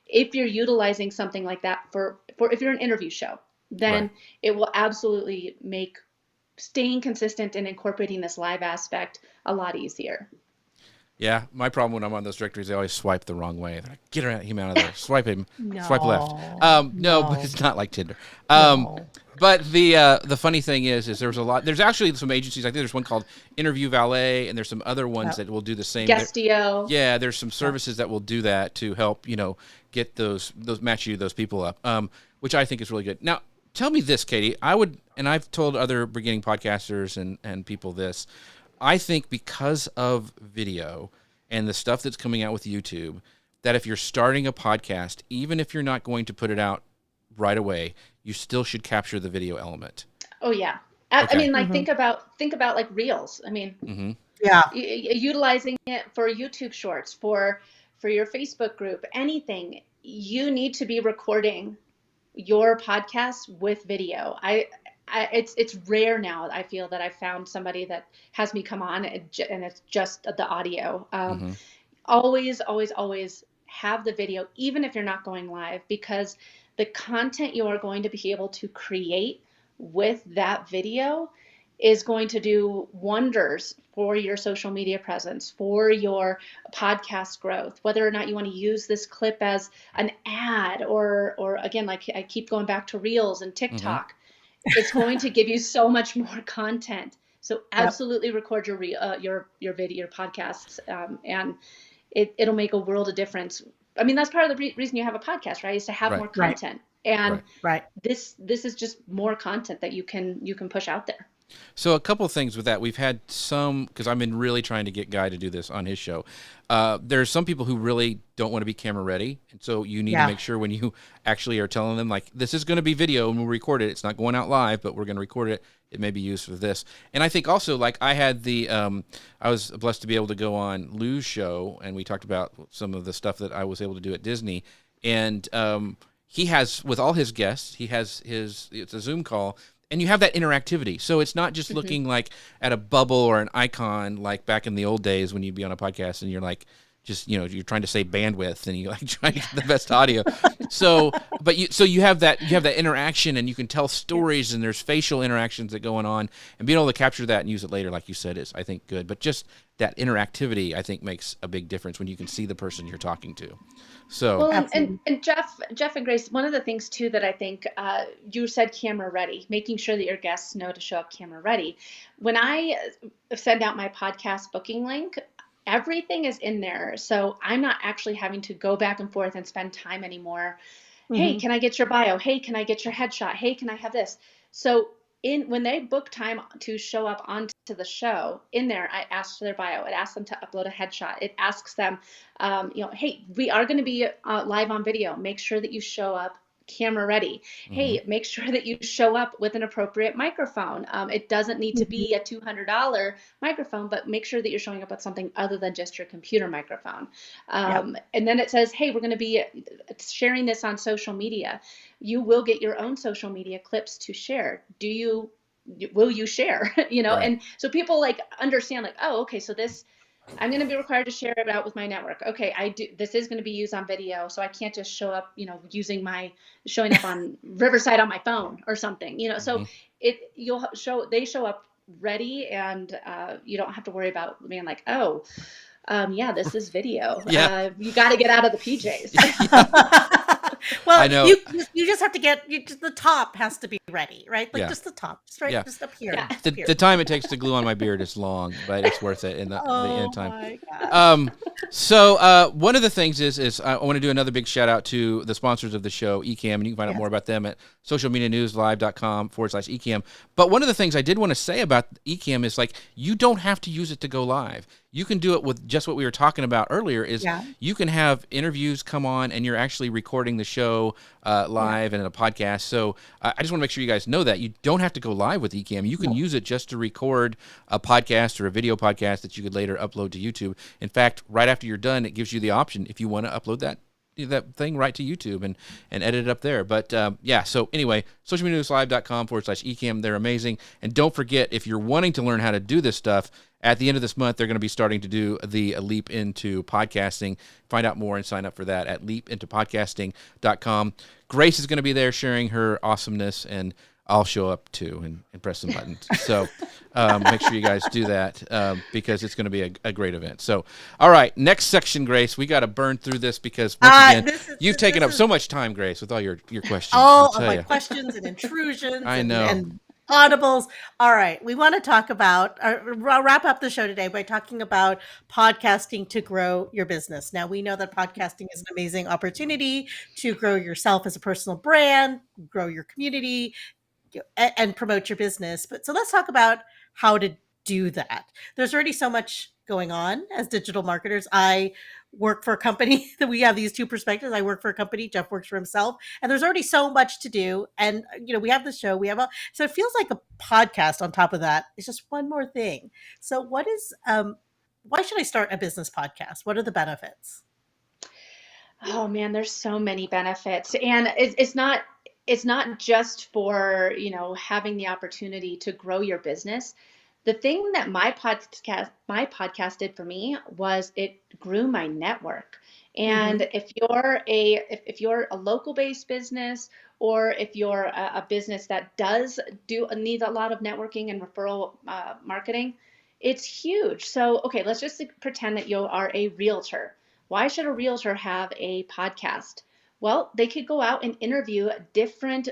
if you're utilizing something like that for if you're an interview show, then it will absolutely make staying consistent and incorporating this live aspect a lot easier. Yeah, my problem when I'm on those directories, they always swipe the wrong way. They're like, get him out of there, swipe swipe left. No, but it's not like Tinder. But the funny thing is there's actually some agencies. I think there's one called Interview Valet, and there's some other ones that will do the same. Guestio. Yeah, there's some services that will do that to help, get those match you those people up, which I think is really good. Now, tell me this, Katie. I've told other beginning podcasters and people this. I think because of video and the stuff that's coming out with YouTube, that if you're starting a podcast, even if you're not going to put it out right away, you still should capture the video element. Oh yeah. Okay. I mean, like think about like Reels. I mean, utilizing it for YouTube Shorts, for your Facebook group, anything. You need to be recording your podcast with video. It's rare now. I feel that I've found somebody that has me come on and it's just the audio. Always have the video, even if you're not going live, because the content you are going to be able to create with that video is going to do wonders for your social media presence, for your podcast growth, whether or not you want to use this clip as an ad or again, like I keep going back to Reels and TikTok. It's going to give you so much more content. So absolutely record your video, your podcasts, and it'll make a world of difference. I mean, that's part of the reason you have a podcast, right? Is to have more content. And this is just more content that you can push out there. So a couple of things with that. We've had some, because I've been really trying to get Guy to do this on his show. There's some people who really don't want to be camera ready. And so you need to make sure when you actually are telling them, like, this is going to be video and we'll record it. It's not going out live, but we're going to record it. It may be used for this. And I think also, like, I had I was blessed to be able to go on Lou's show, and we talked about some of the stuff that I was able to do at Disney. And he has, with all his guests, it's a Zoom call, and you have that interactivity. So it's not just looking like at a bubble or an icon like back in the old days when you'd be on a podcast and you're like just, you're trying to save bandwidth and you like trying to get the best audio. So, but you have that interaction, and you can tell stories, and there's facial interactions that going on, and being able to capture that and use it later, like you said, is, I think, good. But just that interactivity, I think, makes a big difference when you can see the person you're talking to. So, Well, and Jeff and Grace, one of the things too that I think you said camera ready, making sure that your guests know to show up camera ready. When I send out my podcast booking link, everything is in there. So I'm not actually having to go back and forth and spend time anymore. Hey, can I get your bio? Hey, can I get your headshot? Hey, can I have this? So when they book time to show up onto the show, in there, I ask for their bio. It asks them to upload a headshot. It asks them, hey, we are going to be live on video. Make sure that you show up camera ready. Hey, make sure that you show up with an appropriate microphone. It doesn't need to be a $200 microphone, but make sure that you're showing up with something other than just your computer microphone. And then it says, hey, we're going to be sharing this on social media. You will get your own social media clips to share. Will you share? Right. And so people like understand, like, oh, okay, so this, I'm going to be required to share it out with my network. Okay, this is going to be used on video, so I can't just show up, showing up on Riverside on my phone or something, So they show up ready, and you don't have to worry about being like, oh, this is video. Yeah. You got to get out of the PJs. Well, I know. you just have to the top has to be ready, right? Like just the top, just right, just up here. Yeah. The time it takes to glue on my beard is long, but it's worth it in the end time. My God. So one of the things is I want to do another big shout out to the sponsors of the show, Ecamm, and you can find out more about them at socialmedianewslive.com/Ecamm. But one of the things I did want to say about Ecamm is, like, you don't have to use it to go live. You can do it with just what we were talking about earlier, is you can have interviews come on and you're actually recording the show live and in a podcast. So I just want to make sure you guys know that you don't have to go live with Ecamm. You can use it just to record a podcast or a video podcast that you could later upload to YouTube. In fact, right after you're done, it gives you the option if you want to upload that thing right to YouTube and edit it up there. But so anyway, socialmedianewslive.com/Ecamm. They're amazing. And don't forget, if you're wanting to learn how to do this stuff, at the end of this month, they're going to be starting to do the Leap Into Podcasting. Find out more and sign up for that at leapintopodcasting.com. Grace is going to be there sharing her awesomeness, and I'll show up too and press some buttons. So make sure you guys do that because it's going to be a great event. So, all right, next section, Grace. We got to burn through this because, once again, you've taken up so much time, Grace, with all your questions. All of my questions and intrusions. I know. And audibles. All right. We want to talk about, wrap up the show today by talking about podcasting to grow your business. Now, we know that podcasting is an amazing opportunity to grow yourself as a personal brand, grow your community, and promote your business. But so let's talk about how to do that. There's already so much going on as digital marketers. I work for a company that we have these two perspectives. I work for a company, Jeff works for himself, and there's already so much to do. And, we have the show, so it feels like a podcast on top of that. It's just one more thing. So why should I start a business podcast? What are the benefits? Oh man, there's so many benefits. And it's not just for, having the opportunity to grow your business. The thing that my podcast did for me was it grew my network. And if you're a local based business, or if you're a business that needs a lot of networking and referral marketing, it's huge. So, okay, let's just pretend that you are a realtor. Why should a realtor have a podcast? Well, they could go out and interview different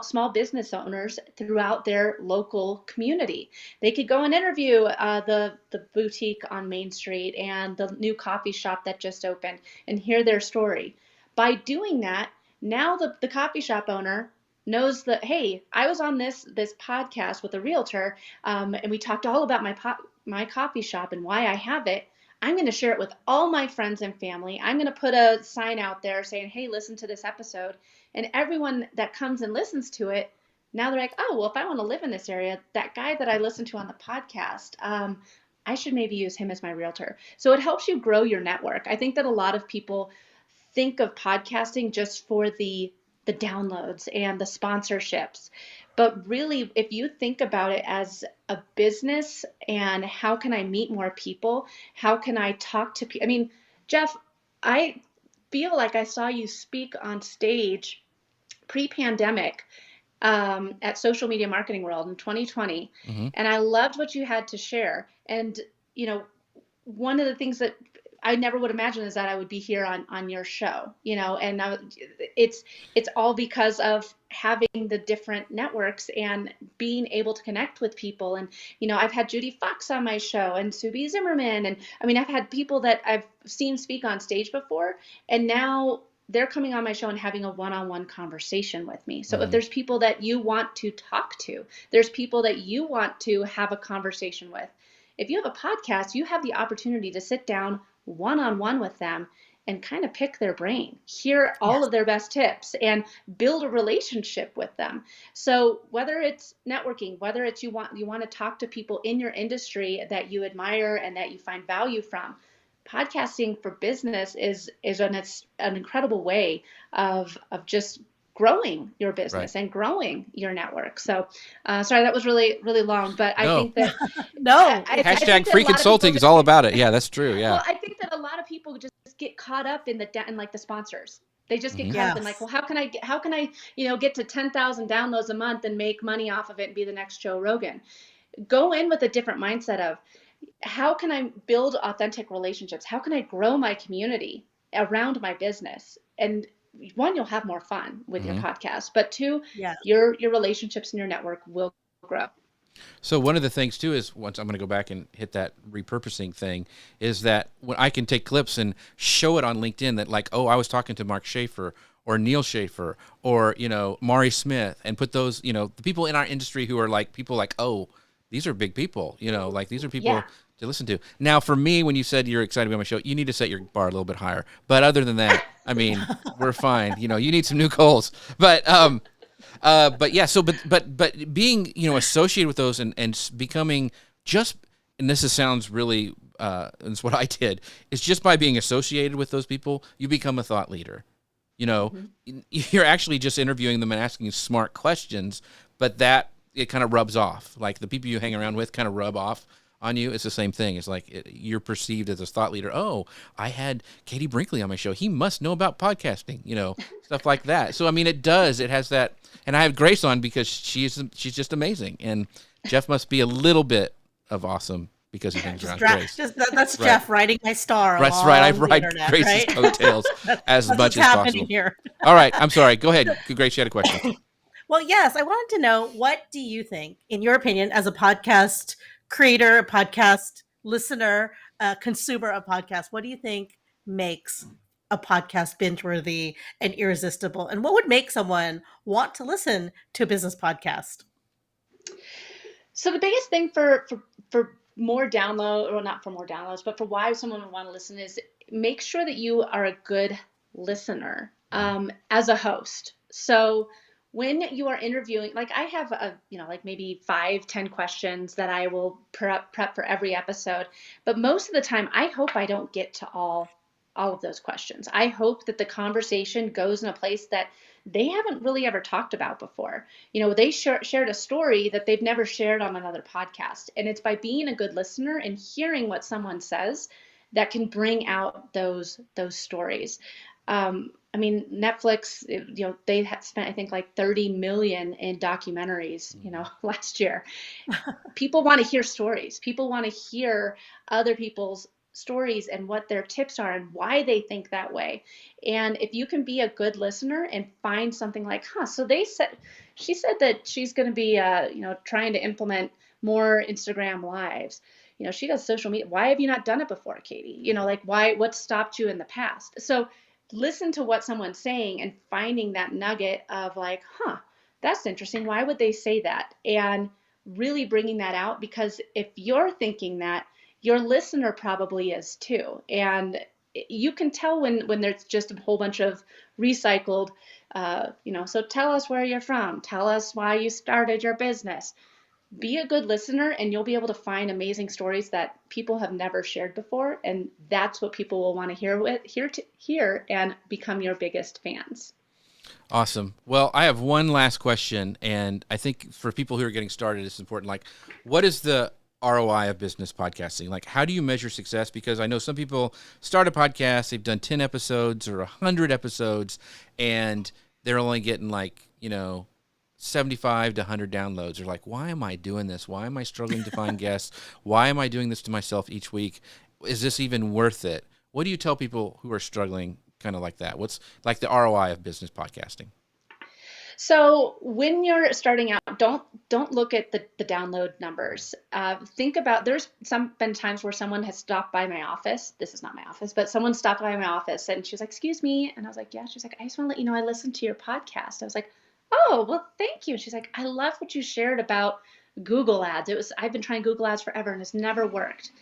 small business owners throughout their local community. They could go and interview the boutique on Main Street and the new coffee shop that just opened and hear their story. By doing that, now the coffee shop owner knows that, hey, I was on this podcast with a realtor, and we talked all about my coffee shop and why I have it. I'm going to share it with all my friends and family. I'm going to put a sign out there saying, hey, listen to this episode. And everyone that comes and listens to it, now they're like, oh, well, if I want to live in this area, that guy that I listened to on the podcast, I should maybe use him as my realtor. So it helps you grow your network. I think that a lot of people think of podcasting just for the downloads and the sponsorships. But really, if you think about it as a business and how can I meet more people? How can I talk to people? I mean, Jeff, I feel like I saw you speak on stage pre-pandemic at Social Media Marketing World in 2020, and I loved what you had to share. And you know, one of the things that I never would imagine is that I would be here on your show, you know, and it's all because of having the different networks and being able to connect with people. And, you know, I've had Judy Fox on my show and Subi Zimmerman. And I mean, I've had people that I've seen speak on stage before, and now they're coming on my show and having a one-on-one conversation with me. So if there's people that you want to talk to, there's people that you want to have a conversation with. If you have a podcast, you have the opportunity to sit down one-on-one with them and kind of pick their brain, hear all of their best tips, and build a relationship with them. So whether it's networking, whether it's you want to talk to people in your industry that you admire and that you find value from, podcasting for business is an incredible way of just growing your business and growing your network. So, sorry, that was really, really long, but I think that hashtag free consulting is all about it. Yeah, that's true. Yeah. Well, I think that a lot of people just get caught up in like the sponsors. They just get caught up in like, well, how can I, you know, get to 10,000 downloads a month and make money off of it and be the next Joe Rogan? Go in with a different mindset of, how can I build authentic relationships? How can I grow my community around my business? And one, you'll have more fun with your podcast, but two, your relationships and your network will grow. So one of the things too is, once I'm going to go back and hit that repurposing thing, is that when I can take clips and show it on LinkedIn that like, oh, I was talking to Mark Schaefer or Neil Schaefer or, you know, Mari Smith, and put those, you know, the people in our industry who are like, people like, oh, these are big people, you know, like these are people to listen to. Now, for me, when you said you're excited about my show, you need to set your bar a little bit higher. But other than that, I mean, we're fine. You know, you need some new goals. But yeah. So, but being, you know, associated with those and becoming just, and sounds really, it's what I did, is just by being associated with those people, you become a thought leader. You know, you're actually just interviewing them and asking smart questions, but it kind of rubs off. Like the people you hang around with kind of rub off on you. It's the same thing. It's like you're perceived as a thought leader. Oh, I had Katie Brinkley on my show. He must know about podcasting, you know, stuff like that. So, I mean, it has that. And I have Grace on because she's just amazing. And Jeff must be a little bit of awesome because he hangs around Grace. That's right. Jeff writing my star. That's right. I ride Grace's coattails as much as possible. Here. All right. I'm sorry. Go ahead. Grace, you had a question. Well, yes, I wanted to know, what do you think, in your opinion, as a podcast creator, a podcast listener, consumer of podcasts, what do you think makes a podcast binge-worthy and irresistible? And what would make someone want to listen to a business podcast? So the biggest thing for more download, or not for more downloads, but for why someone would want to listen is make sure that you are a good listener as a host. So when you are interviewing, like I have like maybe 5-10 questions that I will prep for every episode, but most of the time I hope I don't get to all of those questions. I hope that the conversation goes in a place that they haven't really ever talked about before. You know, they shared a story that they've never shared on another podcast. And it's by being a good listener and hearing what someone says that can bring out those stories. I mean, Netflix, you know, they had spent, I think, like 30 million in documentaries, you know, last year. People want to hear stories. People want to hear other people's stories and what their tips are and why they think that way. And if you can be a good listener and find something like, so she said that she's going to be, trying to implement more Instagram lives. You know, she does social media. Why have you not done it before, Katie? You know, like what stopped you in the past? So listen to what someone's saying and finding that nugget of like, that's interesting. Why would they say that? And really bringing that out, because if you're thinking that, your listener probably is too. And you can tell when there's just a whole bunch of recycled, so tell us where you're from. Tell us why you started your business. Be a good listener and you'll be able to find amazing stories that people have never shared before. And that's what people will want to hear and become your biggest fans. Awesome. Well, I have one last question. And I think for people who are getting started, it's important. Like, what is the ROI of business podcasting? Like, how do you measure success? Because I know some people start a podcast, they've done 10 episodes or 100 episodes, and they're only getting 75 to 100 downloads. They're like, why am I doing this? Why am I struggling to find guests? Why am I doing this to myself each week? Is this even worth it? What do you tell people who are struggling kind of like that? What's like the ROI of business podcasting? So when you're starting out, don't look at the download numbers. Think about, there's been times where someone has stopped by my office. This is not my office, but someone stopped by my office and she was like, excuse me. And I was like, yeah. She's like, I just want to let you know I listened to your podcast. I was like, oh, well, thank you. And she's like, I love what you shared about Google ads. I've been trying Google ads forever and it's never worked.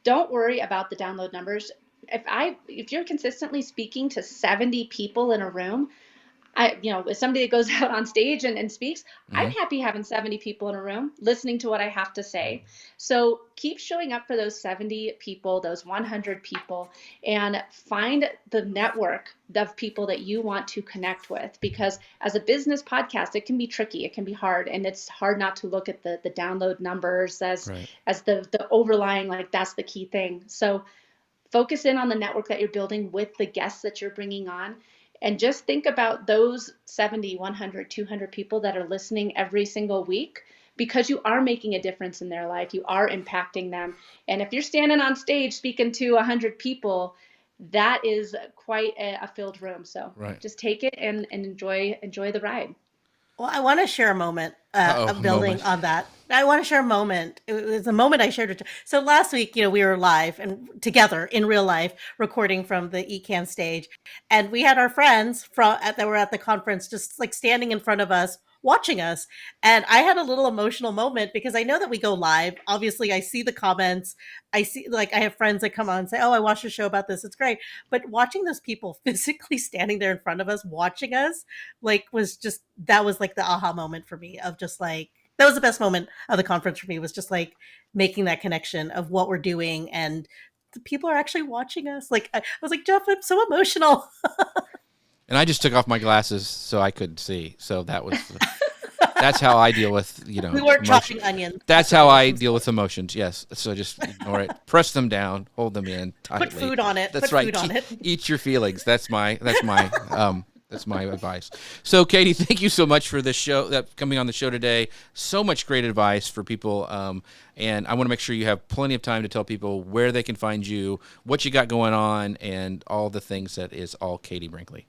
Don't worry about the download numbers. If you're consistently speaking to 70 people in a room, as somebody that goes out on stage and speaks, I'm happy having 70 people in a room listening to what I have to say. So keep showing up for those 70 people, those 100 people, and find the network of people that you want to connect with. Because as a business podcast, it can be tricky, it can be hard, and it's hard not to look at the download numbers as the overlying, like, that's the key thing. So focus in on the network that you're building with the guests that you're bringing on. And just think about those 70, 100, 200 people that are listening every single week, because you are making a difference in their life. You are impacting them. And if you're standing on stage speaking to 100 people, that is quite a filled room. So just take it and enjoy the ride. Well, I want to share a moment of building on that. I want to share a moment. It was a moment I shared with. So last week, we were live and together in real life recording from the Ecamm stage, and we had our friends that were at the conference just like standing in front of us, watching us. And I had a little emotional moment because I know that we go live. Obviously, I see the comments. I see, I have friends that come on and say, oh, I watched a show about this. It's great. But watching those people physically standing there in front of us, watching us, that was like the aha moment for me of just like, that was the best moment of the conference for me, was just like making that connection of what we're doing. And the people are actually watching us. Like, I was like, Jeff, I'm so emotional. And I just took off my glasses so I could see. So that's how I deal with, we weren't chopping onions. That's how I deal with emotions. Yes. So just ignore it. Press them down. Hold them in tightly. Put food on it. That's right. Eat your feelings. That's my advice. So, Katie, thank you so much for this show, coming on the show today. So much great advice for people. And I want to make sure you have plenty of time to tell people where they can find you, what you got going on, and all the things that is all Katie Brinkley.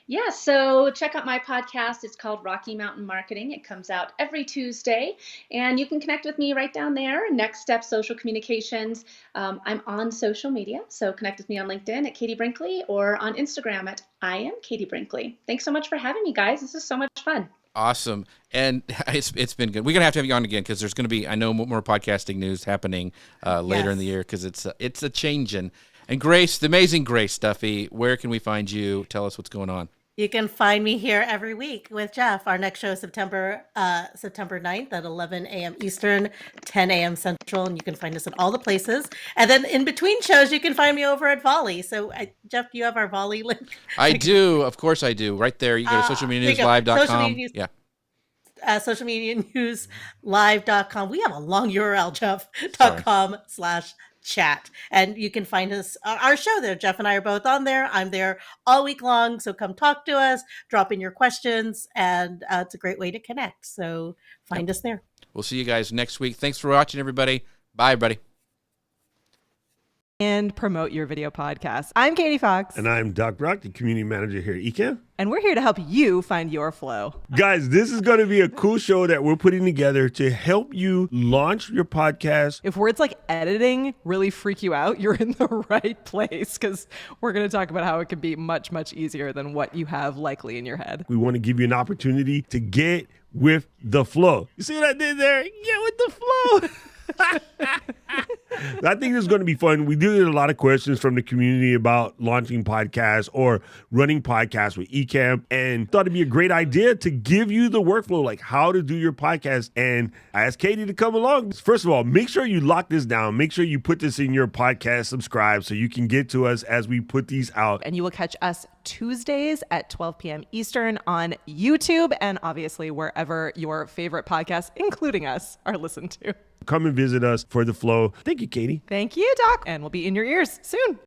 Yeah, so check out my podcast. It's called Rocky Mountain Marketing. It comes out every Tuesday, and you can connect with me right down there. Next Step Social Communications. I'm on social media, so connect with me on LinkedIn at Katie Brinkley or on Instagram at I am Katie Brinkley. Thanks so much for having me, guys. This is so much fun. Awesome. And it's been good. We're going to have you on again because there's going to be, I know, more podcasting news happening later in the year because it's a changing. And Grace, the amazing Grace Duffy, where can we find you? Tell us what's going on. You can find me here every week with Jeff. Our next show is September 9th at 11 a.m. Eastern, 10 a.m. Central, and you can find us at all the places. And then in between shows, you can find me over at Volley. So, Jeff, do you have our Volley link? I do. Of course I do. Right there. You go to socialmedianewslive.com. Yeah. Socialmedianewslive.com. We have a long URL, Jeff.com/chat. And you can find us, our show there. Jeff and I are both on there. I'm there all week long. So come talk to us, drop in your questions, and it's a great way to connect. So find us there. We'll see you guys next week. Thanks for watching, everybody. Bye, everybody. And promote your video podcast. I'm Katie Fox. And I'm Doc Brock, the community manager here at Ecamm. And we're here to help you find your flow. Guys, this is going to be a cool show that we're putting together to help you launch your podcast. If words like editing really freak you out, you're in the right place, because we're going to talk about how it can be much, much easier than what you have likely in your head. We want to give you an opportunity to get with the flow. You see what I did there? Get with the flow. I think this is going to be fun. We do get a lot of questions from the community about launching podcasts or running podcasts with Ecamm, and thought it'd be a great idea to give you the workflow, like how to do your podcast. And I asked Katie to come along. First of all, make sure you lock this down. Make sure you put this in your podcast, subscribe, so you can get to us as we put these out. And you will catch us Tuesdays at 12 p.m. Eastern on YouTube and obviously wherever your favorite podcasts, including us, are listened to. Come and visit us for the flow. Thank you, Katie. Thank you, Doc. And we'll be in your ears soon.